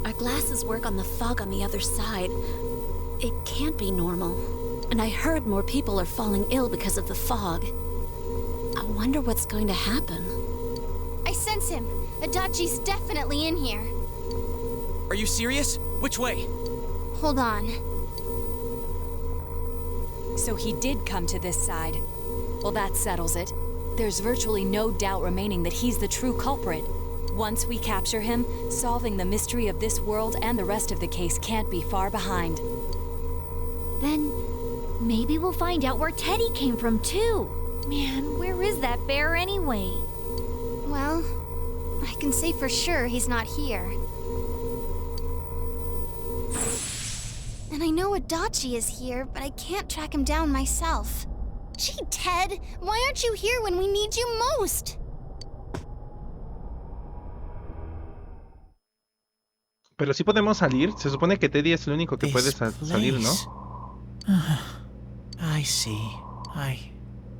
[SPEAKER 3] Our glasses work on the fog on the other side. It can't be normal. And I heard more people are falling ill because of the fog. I wonder what's going to happen.
[SPEAKER 4] I sense him. Adachi's definitely in here.
[SPEAKER 5] Are you serious? Which way?
[SPEAKER 4] Hold on.
[SPEAKER 7] So he did come to this side. Well, that settles it. There's virtually no doubt remaining that he's the true culprit. Once we capture him, solving the mystery of this world and the rest of the case can't be far behind.
[SPEAKER 2] Then maybe we'll find out where Teddy came from, too. Man, where is that bear anyway?
[SPEAKER 4] Well, I can say for sure he's not here. And I know Adachi is here, but I can't track him down myself. Gee, Ted, why aren't you here when we need you most?
[SPEAKER 1] Pero sí podemos salir. Se supone que Teddy es el único que puede salir, ¿no?
[SPEAKER 11] I see. I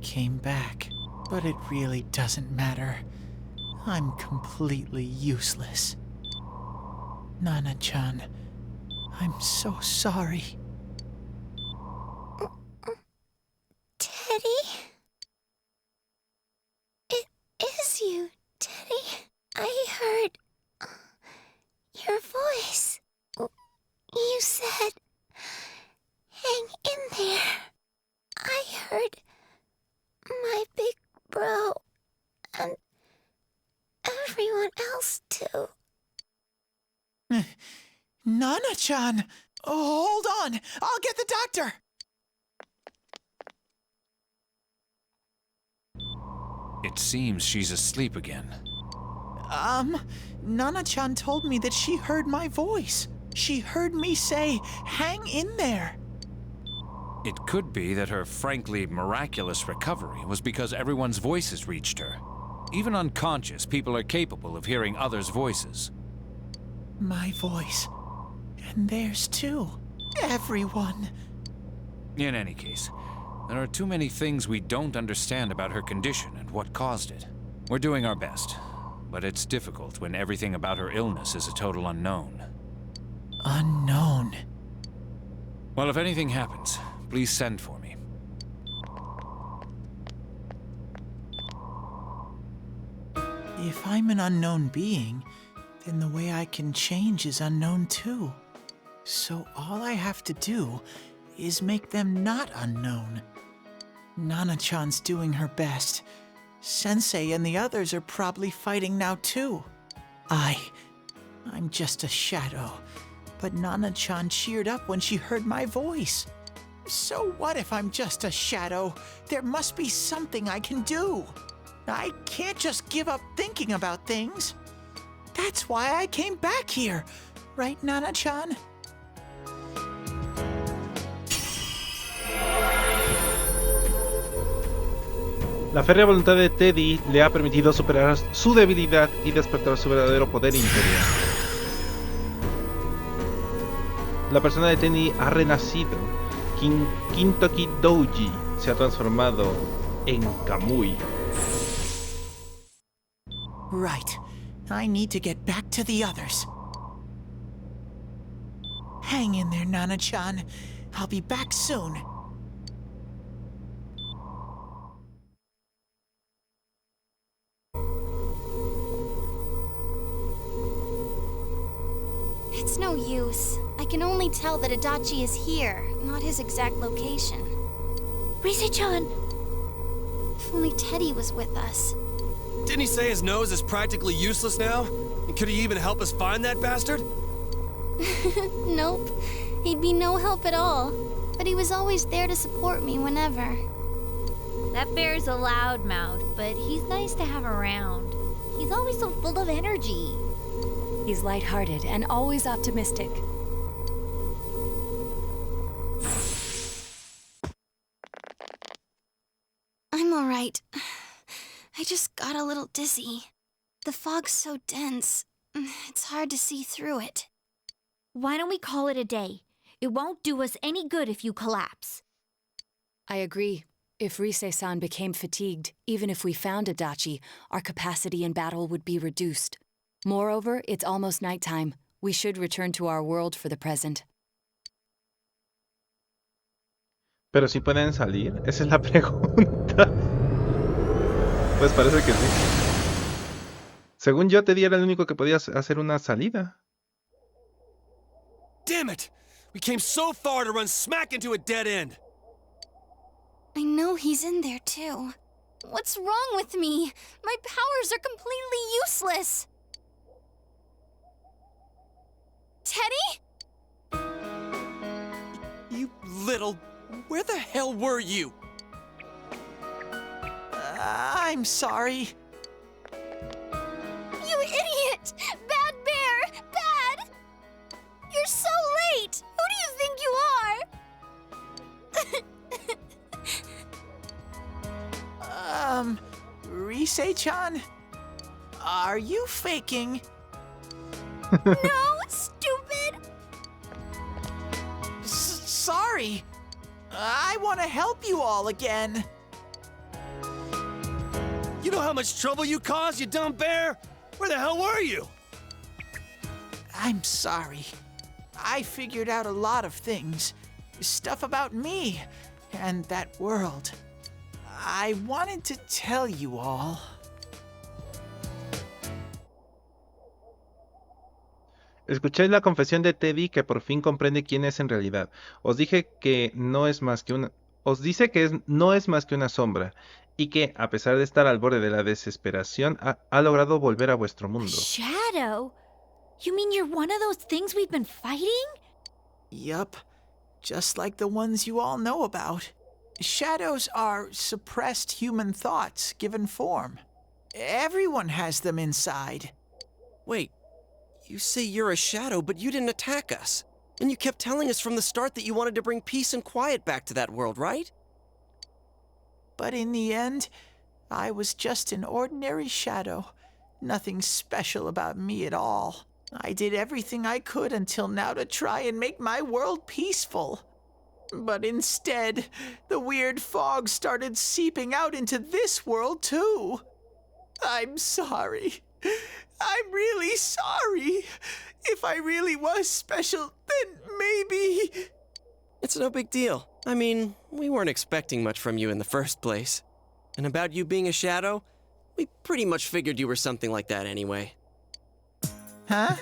[SPEAKER 11] came back. But it really doesn't matter. I'm completely useless. Nana-chan, I'm so sorry.
[SPEAKER 4] Teddy? It is you, Teddy. I heard your voice. You said, hang in there. I heard my big bro and everyone else too.
[SPEAKER 11] Nana-chan! Oh, hold on! I'll get the doctor!
[SPEAKER 10] It seems she's asleep again.
[SPEAKER 11] Nana-chan told me that she heard my voice. She heard me say, hang in there.
[SPEAKER 10] It could be that her frankly miraculous recovery was because everyone's voices reached her. Even unconscious, people are capable of hearing others' voices.
[SPEAKER 11] My voice. And theirs too. Everyone.
[SPEAKER 10] In any case, there are too many things we don't understand about her condition and what caused it. We're doing our best, but it's difficult when everything about her illness is a total unknown.
[SPEAKER 11] Unknown.
[SPEAKER 10] Well, if anything happens, please send for me.
[SPEAKER 11] If I'm an unknown being, then the way I can change is unknown too. So all I have to do is make them not unknown. Nana-chan's doing her best. Sensei and the others are probably fighting now too. I'm just a shadow. But Nana-chan cheered up when she heard my voice. So what if I'm just a shadow? There must be something I can do. I can't just give up thinking about things. That's why I came back here. Right, Nana-chan?
[SPEAKER 1] La férrea voluntad de Teddy le ha permitido superar su debilidad y despertar su verdadero poder interior. La persona de Teddy ha renacido. Kintoki Douji se ha transformado en Kamui.
[SPEAKER 11] Right. I need to get back to the others. Hang in there, Nana-chan. I'll be back soon.
[SPEAKER 4] It's no use. I can only tell that Adachi is here, not his exact location.
[SPEAKER 2] Rise-chan!
[SPEAKER 4] If only Teddy was with us.
[SPEAKER 6] Didn't he say his nose is practically useless now? And could he even help us find that bastard?
[SPEAKER 4] Nope. He'd be no help at all. But he was always there to support me whenever.
[SPEAKER 2] That bear's a loudmouth, but he's nice to have around. He's always so full of energy.
[SPEAKER 7] He's lighthearted and always optimistic.
[SPEAKER 4] I'm alright. I just got a little dizzy. The fog's so dense, it's hard to see through it.
[SPEAKER 2] Why don't we call it a day? It won't do us any good if you collapse.
[SPEAKER 7] I agree. If Rise-san became fatigued, even if we found Adachi, our capacity in battle would be reduced. Moreover, it's almost nighttime. We should return to our world for the present.
[SPEAKER 1] Pero si pueden salir, esa es la pregunta. Pues parece que sí. Según yo, Teddy era el único que podía hacer una salida.
[SPEAKER 6] Damn it! We came so far to run smack into a dead end.
[SPEAKER 4] I know he's in there too. What's wrong with me? My powers are completely useless. Teddy?
[SPEAKER 5] You little... Where the hell were you?
[SPEAKER 11] I'm sorry.
[SPEAKER 4] You idiot! Bad bear! Bad! You're so late! Who do you think you are?
[SPEAKER 11] Rise-chan? Are you faking?
[SPEAKER 4] No, stupid!
[SPEAKER 11] Sorry. I want to help you all again.
[SPEAKER 6] You know how much trouble you caused, you dumb bear? Where the hell were you?
[SPEAKER 11] I'm sorry. I figured out a lot of things. Stuff about me and that world. I wanted to tell you all.
[SPEAKER 1] Escuché la confesión de Teddy que por fin comprende quién es en realidad. Os dije que no es más que una... Os dice que no es más que una sombra y que, a pesar de estar al borde de la desesperación, ha logrado volver a vuestro mundo.
[SPEAKER 2] Shadow? You mean you're one of those things we've been fighting?
[SPEAKER 11] Yup. Just like the ones you all know about. Shadows are suppressed human thoughts given form. Everyone has them inside.
[SPEAKER 5] Wait, you say you're a shadow, but you didn't attack us. And you kept telling us from the start that you wanted to bring peace and quiet back to that world, right?
[SPEAKER 11] But in the end, I was just an ordinary shadow. Nothing special about me at all. I did everything I could until now to try and make my world peaceful. But instead, the weird fog started seeping out into this world too. I'm sorry. I'm really sorry. If I really was special, then maybe...
[SPEAKER 5] It's no big deal. I mean, we weren't expecting much from you in the first place. And about you being a shadow, we pretty much figured you were something like that anyway.
[SPEAKER 11] Huh?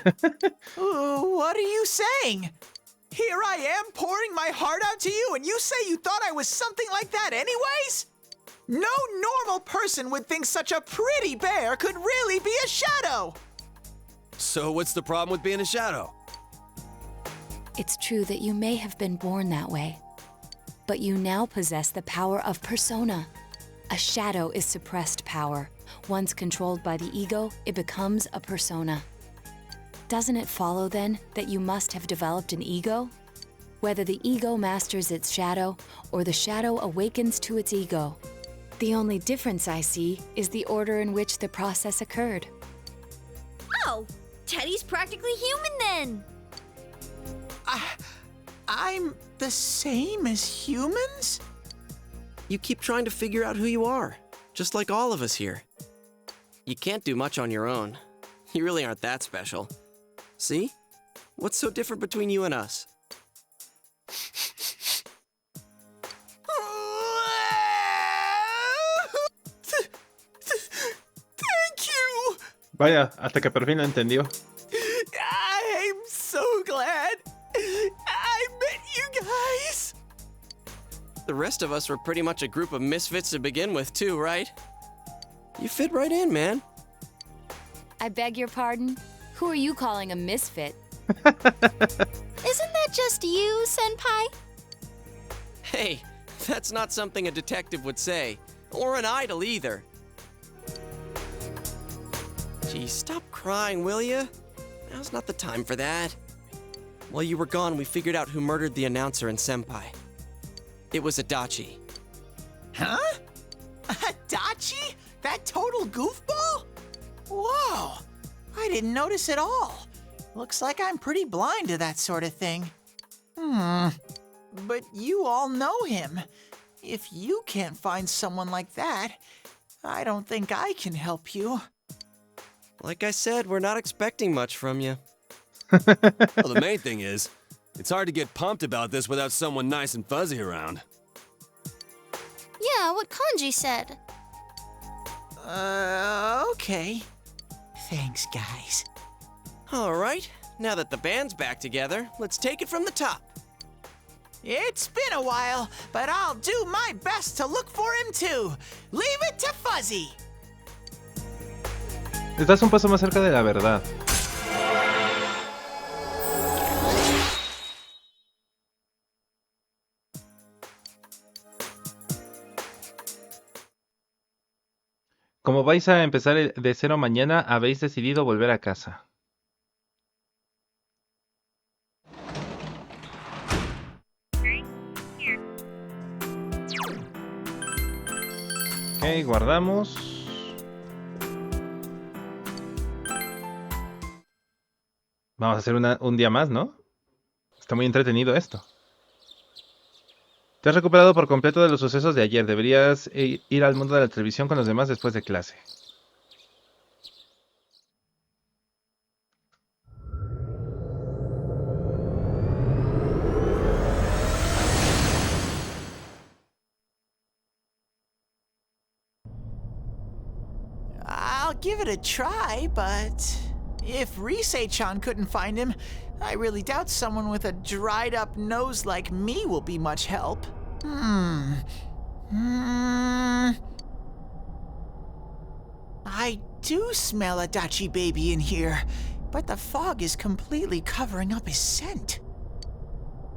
[SPEAKER 11] What are you saying? Here I am pouring my heart out to you, and you say you thought I was something like that anyways? No normal person would think such a pretty bear could really be a shadow!
[SPEAKER 6] So what's the problem with being a shadow?
[SPEAKER 7] It's true that you may have been born that way, but you now possess the power of persona. A shadow is suppressed power. Once controlled by the ego, it becomes a persona. Doesn't it follow, then, that you must have developed an ego? Whether the ego masters its shadow, or the shadow awakens to its ego. The only difference I see is the order in which the process occurred.
[SPEAKER 2] Oh, Teddy's practically human then.
[SPEAKER 11] I'm the same as humans?
[SPEAKER 5] You keep trying to figure out who you are, just like all of us here. You can't do much on your own. You really aren't that special. See? What's so different between you and us?
[SPEAKER 11] Thank you!
[SPEAKER 1] Vaya, hasta que por fin lo entendió.
[SPEAKER 11] I'm so
[SPEAKER 5] The rest of us were pretty much a group of misfits to begin with, too, right? You fit right in, man.
[SPEAKER 7] I beg your pardon? Who are you calling a misfit?
[SPEAKER 4] Isn't that just you, Senpai?
[SPEAKER 5] Hey, that's not something a detective would say. Or an idol, either. Gee, stop crying, will ya? Now's not the time for that. While you were gone, we figured out who murdered the announcer and Senpai. It was Adachi.
[SPEAKER 11] Huh? Adachi? That total goofball? Whoa! I didn't notice at all. Looks like I'm pretty blind to that sort of thing. But you all know him. If you can't find someone like that, I don't think I can help you.
[SPEAKER 5] Like I said, we're not expecting much from you.
[SPEAKER 6] Well, the main thing is, it's hard to get pumped about this without someone nice and fuzzy around.
[SPEAKER 4] Yeah, what Kanji said.
[SPEAKER 11] Okay. Thanks, guys.
[SPEAKER 5] All right, now that the band's back together, let's take it from the top.
[SPEAKER 11] It's been a while, but I'll do my best to look for him too. Leave it to Fuzzy.
[SPEAKER 1] Estás un paso más cerca de la verdad. Como vais a empezar de cero mañana, habéis decidido volver a casa. Ok, guardamos. Vamos a hacer un día más, ¿no? Está muy entretenido esto. Te has recuperado por completo de los sucesos de ayer. Deberías ir al mundo de la televisión con los demás después de clase.
[SPEAKER 11] I'll give it a try, but if Risei-chan couldn't find him, I really doubt someone with a dried-up nose like me will be much help. I do smell a Adachi baby in here, but the fog is completely covering up his scent.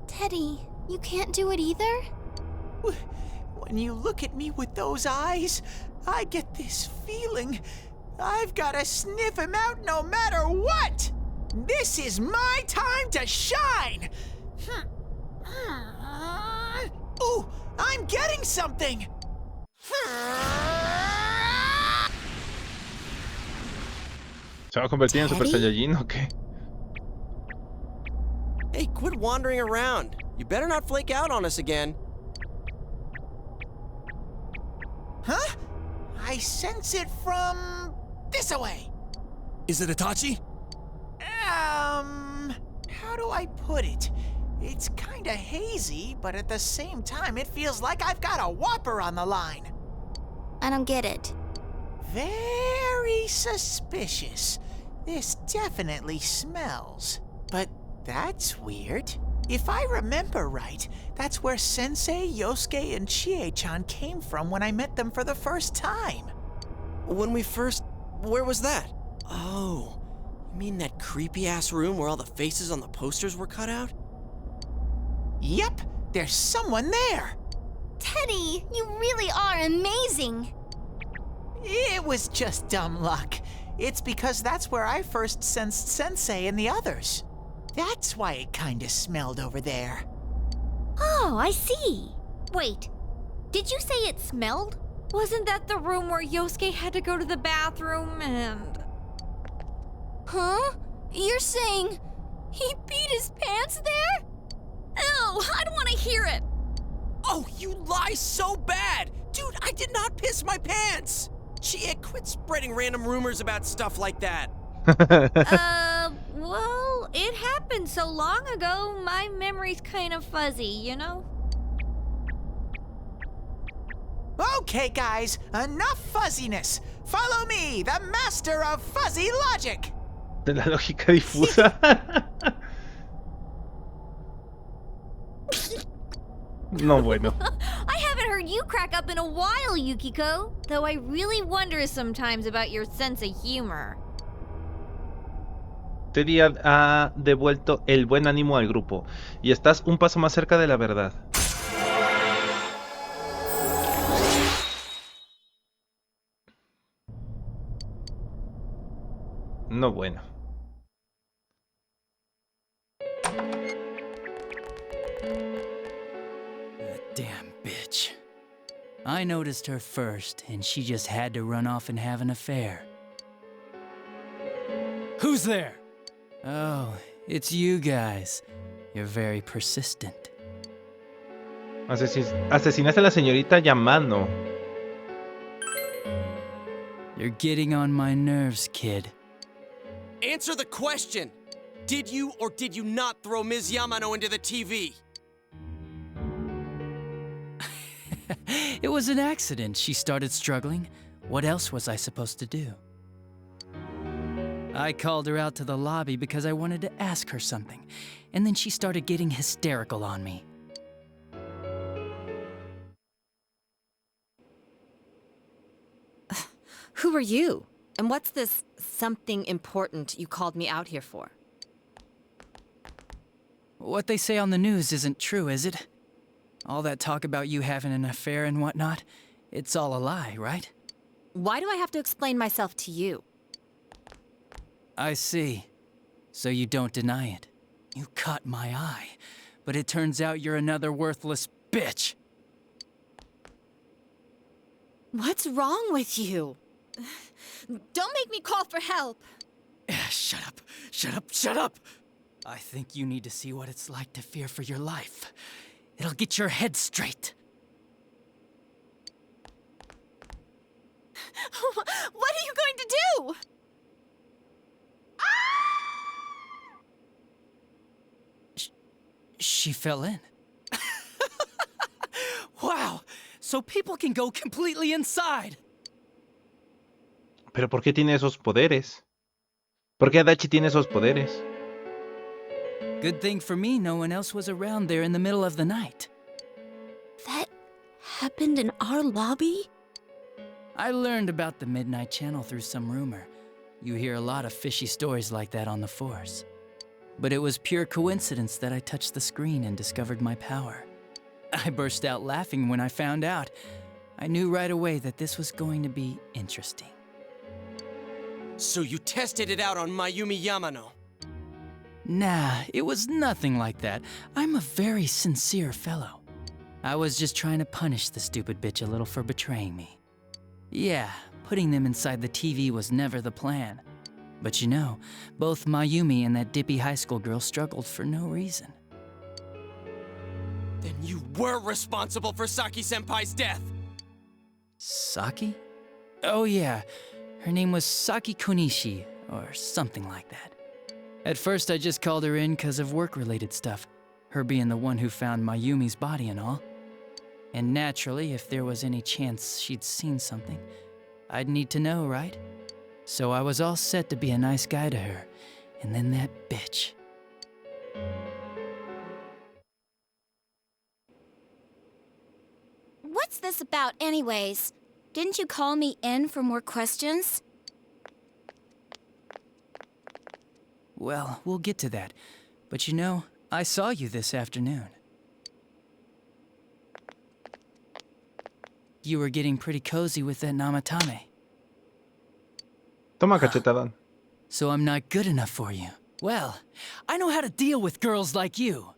[SPEAKER 4] Teddy, you can't do it either?
[SPEAKER 11] When you look at me with those eyes, I get this feeling I've gotta sniff him out no matter what! This is my time to shine! Ooh, I'm getting something!
[SPEAKER 1] ¿Se va a convertir en Super Saiyajin o qué?
[SPEAKER 5] Hey, quit wandering around. You better not flake out on us again.
[SPEAKER 11] Huh? I sense it from this away.
[SPEAKER 6] Is it Itachi?
[SPEAKER 11] How do I put it? It's kinda hazy, but at the same time, it feels like I've got a whopper on the line.
[SPEAKER 4] I don't get it.
[SPEAKER 11] Very suspicious. This definitely smells. But that's weird. If I remember right, that's where Sensei, Yosuke, and Chie-chan came from when I met them for the first time.
[SPEAKER 5] When we first... Where was that? Oh, you mean that creepy-ass room where all the faces on the posters were cut out?
[SPEAKER 11] Yep, there's someone there.
[SPEAKER 4] Teddy, you really are amazing.
[SPEAKER 11] It was just dumb luck. It's because that's where I first sensed Sensei and the others. That's why it kinda smelled over there.
[SPEAKER 2] Oh, I see. Wait, did you say it smelled? Wasn't that the room where Yosuke had to go to the bathroom and...
[SPEAKER 4] Huh? You're saying he peed his pants there?
[SPEAKER 2] Ew, I don't want to hear it.
[SPEAKER 5] Oh, you lie so bad! Dude, I did not piss my pants! Chia, quit spreading random rumors about stuff like that.
[SPEAKER 2] Well, it happened so long ago, my memory's kind of fuzzy, you know?
[SPEAKER 11] Okay, guys, enough fuzziness. Follow me, the master of fuzzy logic.
[SPEAKER 1] De la lógica difusa. No, bueno.
[SPEAKER 2] don't crack up in a while, Yukiko. Though I really wonder sometimes about your sense of humor.
[SPEAKER 1] Teddy ha devuelto el buen ánimo al grupo y estás un paso más cerca de la verdad. No bueno.
[SPEAKER 8] That damn bitch. I noticed her first, and she just had to run off and have an affair. Who's there? Oh, it's you guys. You're very persistent.
[SPEAKER 1] Asesinaste a la señorita Yamano.
[SPEAKER 8] You're getting on my nerves, kid.
[SPEAKER 5] Answer the question! Did you or did you not throw Ms. Yamano into the TV?
[SPEAKER 8] It was an accident. She started struggling. What else was I supposed to do? I called her out to the lobby because I wanted to ask her something, and then she started getting hysterical on me.
[SPEAKER 13] Who are you? And what's this something important you called me out here for?
[SPEAKER 8] What they say on the news isn't true, is it? All that talk about you having an affair and whatnot, it's all a lie, right?
[SPEAKER 13] Why do I have to explain myself to you?
[SPEAKER 8] I see. So you don't deny it. You caught my eye, but it turns out you're another worthless bitch.
[SPEAKER 13] What's wrong with you? Don't make me call for help.
[SPEAKER 8] Shut up, shut up, shut up! I think you need to see what it's like to fear for your life. It'll get your head straight.
[SPEAKER 13] What are you going to do?
[SPEAKER 8] She fell in. Wow, so people can go completely inside.
[SPEAKER 1] ¿Pero por qué tiene esos poderes? ¿Por qué Adachi tiene esos poderes?
[SPEAKER 8] Good thing for me, no one else was around there in the middle of the night.
[SPEAKER 3] That happened in our lobby?
[SPEAKER 8] I learned about the Midnight Channel through some rumor. You hear a lot of fishy stories like that on the force. But it was pure coincidence that I touched the screen and discovered my power. I burst out laughing when I found out. I knew right away that this was going to be interesting.
[SPEAKER 5] So you tested it out on Mayumi Yamano?
[SPEAKER 8] Nah, it was nothing like that. I'm a very sincere fellow. I was just trying to punish the stupid bitch a little for betraying me. Yeah, putting them inside the TV was never the plan. But you know, both Mayumi and that dippy high school girl struggled for no reason.
[SPEAKER 5] Then you were responsible for Saki-senpai's death!
[SPEAKER 8] Saki? Oh yeah, her name was Saki Konishi, or something like that. At first I just called her in because of work-related stuff, her being the one who found Mayumi's body and all. And naturally, if there was any chance she'd seen something, I'd need to know, right? So I was all set to be a nice guy to her, and then that bitch.
[SPEAKER 4] What's this about anyways? Didn't you call me in for more questions?
[SPEAKER 8] Well, we'll get to that. But you know, I saw you this afternoon. You were getting pretty cozy with that Namatame.
[SPEAKER 1] Toma cachetadón.
[SPEAKER 8] So I'm not good enough for you. Well, I know how to deal with girls like you.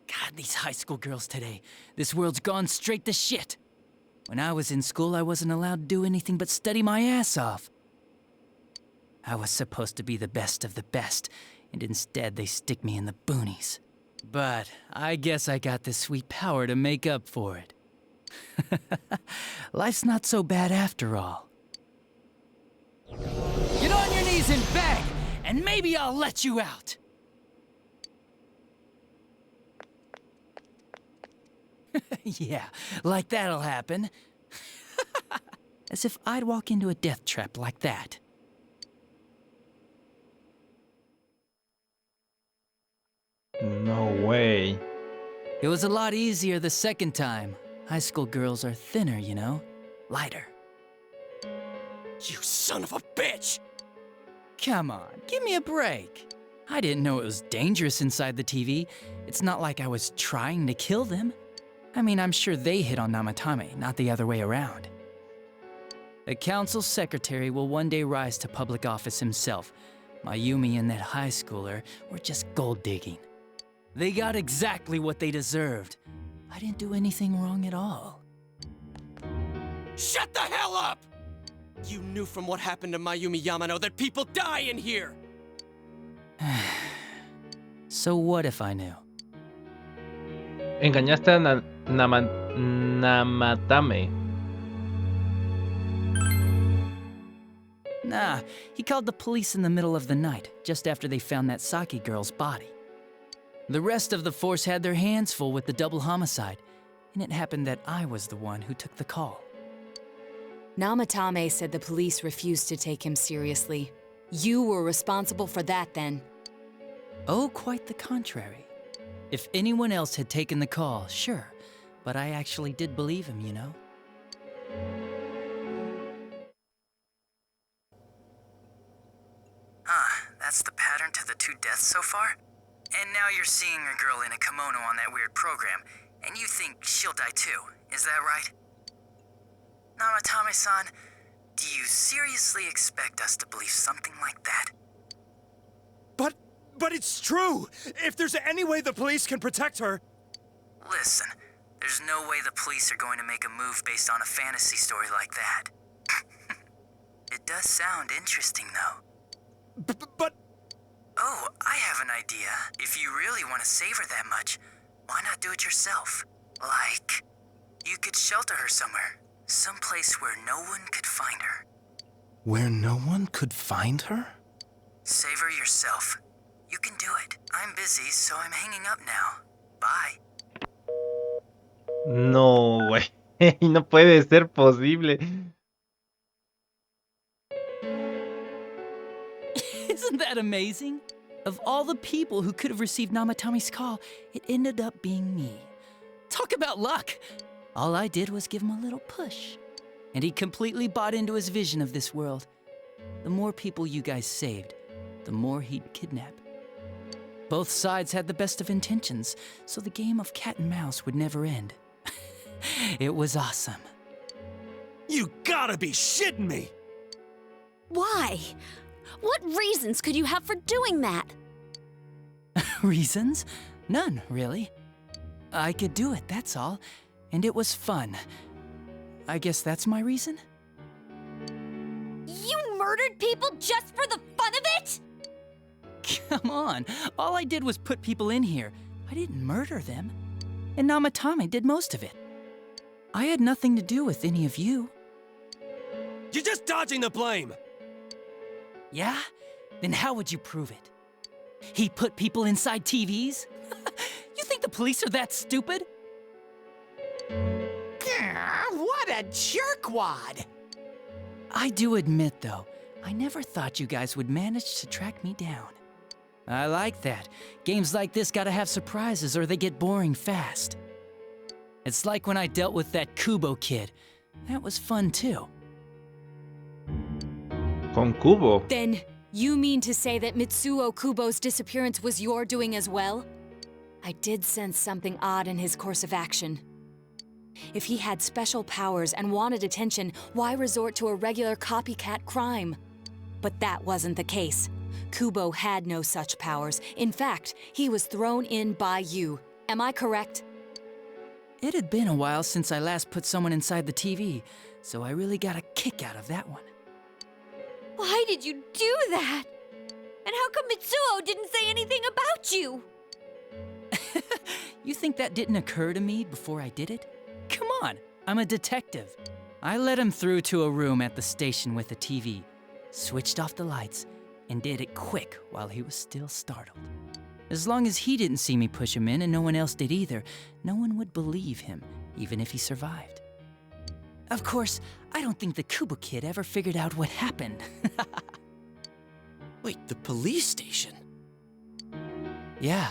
[SPEAKER 8] God, these high school girls today. This world's gone straight to shit. When I was in school, I wasn't allowed to do anything but study my ass off. I was supposed to be the best of the best, and instead they stick me in the boonies. But I guess I got this sweet power to make up for it. Life's not so bad after all. Get on your knees and beg, and maybe I'll let you out. Yeah, like that'll happen. As if I'd walk into a death trap like that.
[SPEAKER 1] No way.
[SPEAKER 8] It was a lot easier the second time. High school girls are thinner, you know? Lighter.
[SPEAKER 5] You son of a bitch!
[SPEAKER 8] Come on, give me a break. I didn't know it was dangerous inside the TV. It's not like I was trying to kill them. I mean, I'm sure they hit on Namatame, not the other way around. The council secretary will one day rise to public office himself. Mayumi and that high schooler were just gold digging. They got exactly what they deserved. I didn't do anything wrong at all.
[SPEAKER 5] Shut the hell up! You knew from what happened to Mayumi Yamano that people die in here!
[SPEAKER 8] So what if I knew?
[SPEAKER 1] Engañaste a Namatame.
[SPEAKER 8] Nah, he called the police in the middle of the night, just after they found that Saki girl's body. The rest of the force had their hands full with the double homicide, and it happened that I was the one who took the call.
[SPEAKER 7] Namatame said the police refused to take him seriously. You were responsible for that then.
[SPEAKER 8] Oh, quite the contrary. If anyone else had taken the call, sure, but I actually did believe him, you know?
[SPEAKER 14] That's the pattern to the 2 deaths so far? And now you're seeing a girl in a kimono on that weird program, and you think she'll die too, is that right? Namatame-san, do you seriously expect us to believe something like that?
[SPEAKER 15] But it's true! If there's any way the police can protect her...
[SPEAKER 14] Listen, there's no way the police are going to make a move based on a fantasy story like that. It does sound interesting, though.
[SPEAKER 15] But...
[SPEAKER 14] Oh, I have an idea. If you really want to save her that much, why not do it yourself? Like, you could shelter her somewhere. Someplace where no one could find her.
[SPEAKER 15] Where no one could find her?
[SPEAKER 14] Save her yourself. You can do it. I'm busy, so I'm hanging up now. Bye.
[SPEAKER 1] No, güey. No puede ser posible.
[SPEAKER 8] Isn't that amazing? Of all the people who could have received Namatame's call, it ended up being me. Talk about luck! All I did was give him a little push. And he completely bought into his vision of this world. The more people you guys saved, the more he'd kidnap. Both sides had the best of intentions, so the game of cat and mouse would never end. It was awesome.
[SPEAKER 15] You gotta be shitting me!
[SPEAKER 3] Why? What reasons could you have for doing that?
[SPEAKER 8] Reasons? None, really. I could do it, that's all. And it was fun. I guess that's my reason?
[SPEAKER 2] You murdered people just for the fun of it?
[SPEAKER 8] Come on, all I did was put people in here. I didn't murder them. And Namatame did most of it. I had nothing to do with any of you.
[SPEAKER 5] You're just dodging the blame!
[SPEAKER 8] Yeah? Then how would you prove it? He put people inside TVs? You think the police are that stupid?
[SPEAKER 11] What a jerkwad!
[SPEAKER 8] I do admit, though, I never thought you guys would manage to track me down. I like that. Games like this gotta have surprises or they get boring fast. It's like when I dealt with that Kubo kid. That was fun, too.
[SPEAKER 1] Con Kubo.
[SPEAKER 7] Then, you mean to say that Mitsuo Kubo's disappearance was your doing as well? I did sense something odd in his course of action. If he had special powers and wanted attention, why resort to a regular copycat crime? But that wasn't the case. Kubo had no such powers. In fact, he was thrown in by you. Am I correct?
[SPEAKER 8] It had been a while since I last put someone inside the TV, so I really got a kick out of that one.
[SPEAKER 2] Why did you do that? And how come Mitsuo didn't say anything about you?
[SPEAKER 8] You think that didn't occur to me before I did it? Come on, I'm a detective. I let him through to a room at the station with a TV, switched off the lights, and did it quick while he was still startled. As long as he didn't see me push him in and no one else did either, no one would believe him, even if he survived. Of course, I don't think the Kubo kid ever figured out what happened.
[SPEAKER 5] Wait, the police station?
[SPEAKER 8] Yeah.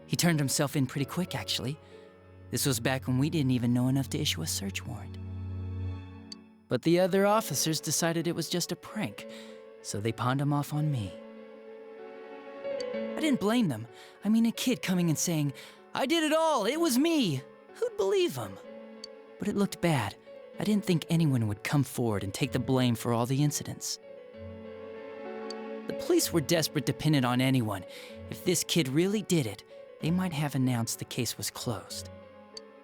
[SPEAKER 8] He turned himself in pretty quick, actually. This was back when we didn't even know enough to issue a search warrant. But the other officers decided it was just a prank, so they pawned him off on me. I didn't blame them. I mean, a kid coming and saying, "I did it all, it was me." Who'd believe him? But it looked bad. I didn't think anyone would come forward and take the blame for all the incidents. The police were desperate to pin it on anyone. If this kid really did it, they might have announced the case was closed.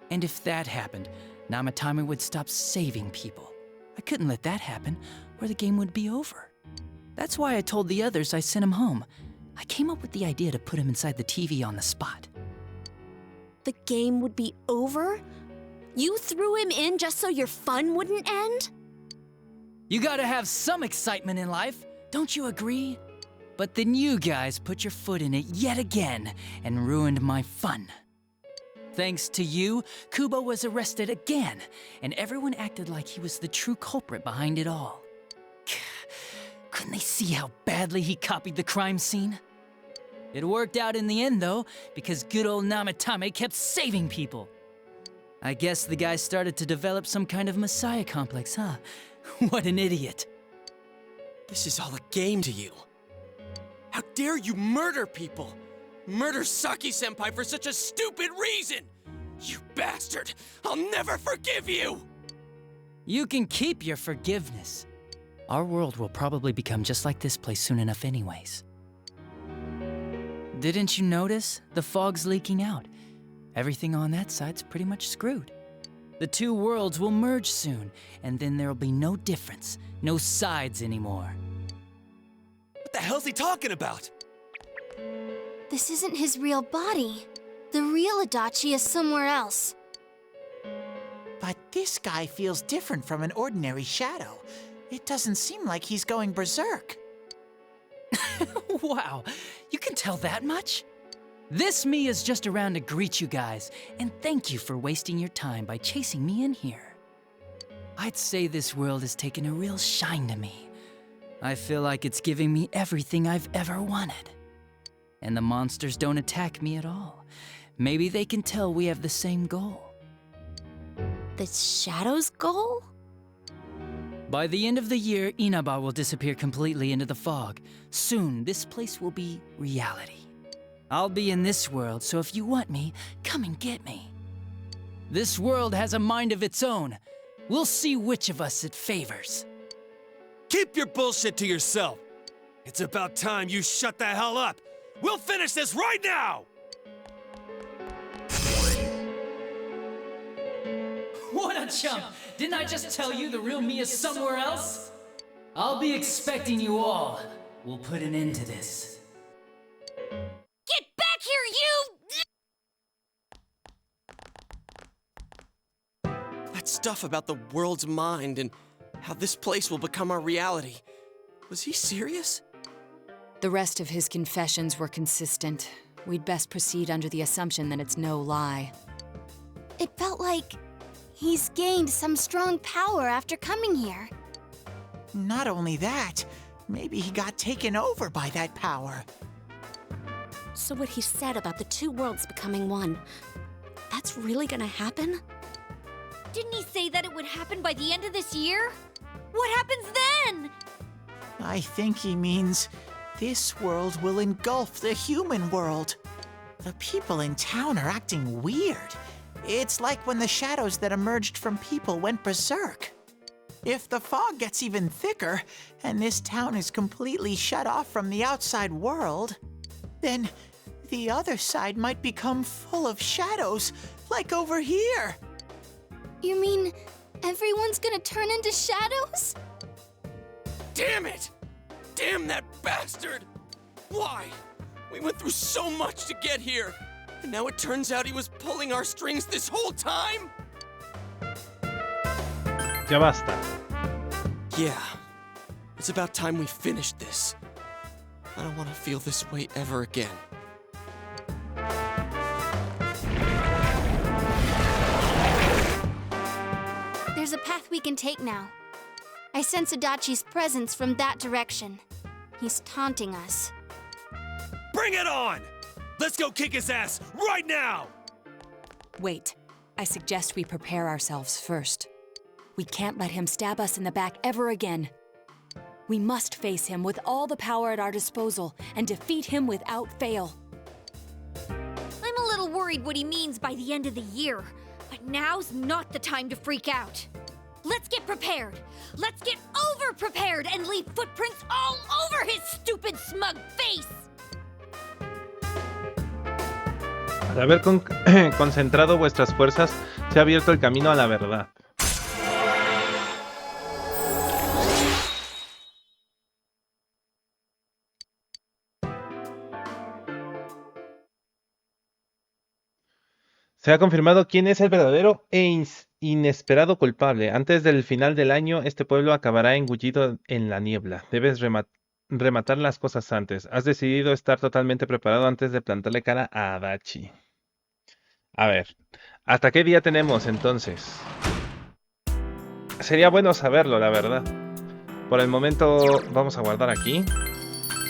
[SPEAKER 8] And if that happened, Namatame would stop saving people. I couldn't let that happen, or the game would be over. That's why I told the others I sent him home. I came up with the idea to put him inside the TV on the spot.
[SPEAKER 3] The game would be over? You threw him in just so your fun wouldn't end?
[SPEAKER 8] You gotta have some excitement in life, don't you agree? But then you guys put your foot in it yet again and ruined my fun. Thanks to you, Kubo was arrested again, and everyone acted like he was the true culprit behind it all. Couldn't they see how badly he copied the crime scene? It worked out in the end, though, because good old Namatame kept saving people. I guess the guy started to develop some kind of messiah complex, huh? What an idiot.
[SPEAKER 5] This is all a game to you. How dare you murder people? Murder Saki-senpai for such a stupid reason! You bastard! I'll never forgive you!
[SPEAKER 8] You can keep your forgiveness. Our world will probably become just like this place soon enough anyways. Didn't you notice? The fog's leaking out. Everything on that side's pretty much screwed. The two worlds will merge soon, and then there'll be no difference, no sides anymore.
[SPEAKER 5] What the hell's he talking about?
[SPEAKER 4] This isn't his real body. The real Adachi is somewhere else.
[SPEAKER 11] But this guy feels different from an ordinary shadow. It doesn't seem like he's going berserk.
[SPEAKER 8] Wow, you can tell that much? This me is just around to greet you guys, and thank you for wasting your time by chasing me in here. I'd say this world has taken a real shine to me. I feel like it's giving me everything I've ever wanted. And the monsters don't attack me at all. Maybe they can tell we have the same goal.
[SPEAKER 3] The Shadow's goal?
[SPEAKER 8] By the end of the year, Inaba will disappear completely into the fog. Soon, this place will be reality. I'll be in this world, so if you want me, come and get me. This world has a mind of its own. We'll see which of us it favors.
[SPEAKER 6] Keep your bullshit to yourself. It's about time you shut the hell up. We'll finish this right now!
[SPEAKER 8] What a chump! Didn't I just tell you the real me is somewhere else? I'll be expecting you all. We'll put an end to this.
[SPEAKER 2] Get back here, you!
[SPEAKER 5] That stuff about the world's mind and how this place will become our reality. Was he serious?
[SPEAKER 7] The rest of his confessions were consistent. We'd best proceed under the assumption that it's no lie.
[SPEAKER 4] It felt like he's gained some strong power after coming here.
[SPEAKER 11] Not only that, maybe he got taken over by that power.
[SPEAKER 3] So what he said about the two worlds becoming one, that's really gonna happen?
[SPEAKER 2] Didn't he say that it would happen by the end of this year? What happens then?
[SPEAKER 11] I think he means this world will engulf the human world. The people in town are acting weird. It's like when the shadows that emerged from people went berserk. If the fog gets even thicker, and this town is completely shut off from the outside world, then the other side might become full of shadows, like over here.
[SPEAKER 4] You mean everyone's gonna turn into shadows?
[SPEAKER 5] Damn it! Damn that bastard! Why? We went through so much to get here, and now it turns out he was pulling our strings this whole time?
[SPEAKER 1] Ya basta.
[SPEAKER 5] Yeah. It's about time we finished this. I don't want to feel this way ever again.
[SPEAKER 4] There's a path we can take now. I sense Adachi's presence from that direction. He's taunting us.
[SPEAKER 6] Bring it on!
[SPEAKER 15] Let's go kick his ass right now!
[SPEAKER 7] Wait. I suggest we prepare ourselves first. We can't let him stab us in the back ever again. We must face him with all the power at our disposal and defeat him without fail.
[SPEAKER 2] I'm a little worried what he means by the end of the year, but now's not the time to freak out. Let's get prepared. Let's get over-prepared and leave footprints all over his stupid, smug face.
[SPEAKER 1] Al haber concentrado vuestras fuerzas, se ha abierto el camino a la verdad. Se ha confirmado quién es el verdadero e inesperado culpable. Antes del final del año, este pueblo acabará engullido en la niebla. Debes rematar las cosas antes. Has decidido estar totalmente preparado antes de plantarle cara a Adachi. A ver, ¿hasta qué día tenemos entonces? Sería bueno saberlo, la verdad. Por el momento vamos a guardar aquí.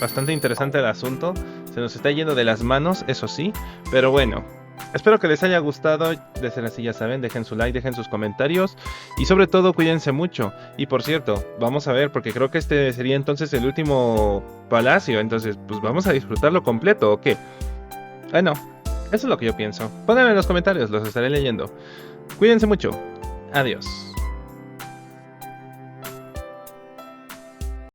[SPEAKER 1] Bastante interesante el asunto. Se nos está yendo de las manos, eso sí. Pero bueno, espero que les haya gustado. De ser así, ya saben, dejen su like, dejen sus comentarios. Y sobre todo, cuídense mucho. Y por cierto, vamos a ver, porque creo que este sería entonces el último palacio. Entonces, pues vamos a disfrutarlo completo, ¿o qué? Bueno, eso es lo que yo pienso. Pónganme en los comentarios, los estaré leyendo. Cuídense mucho. Adiós.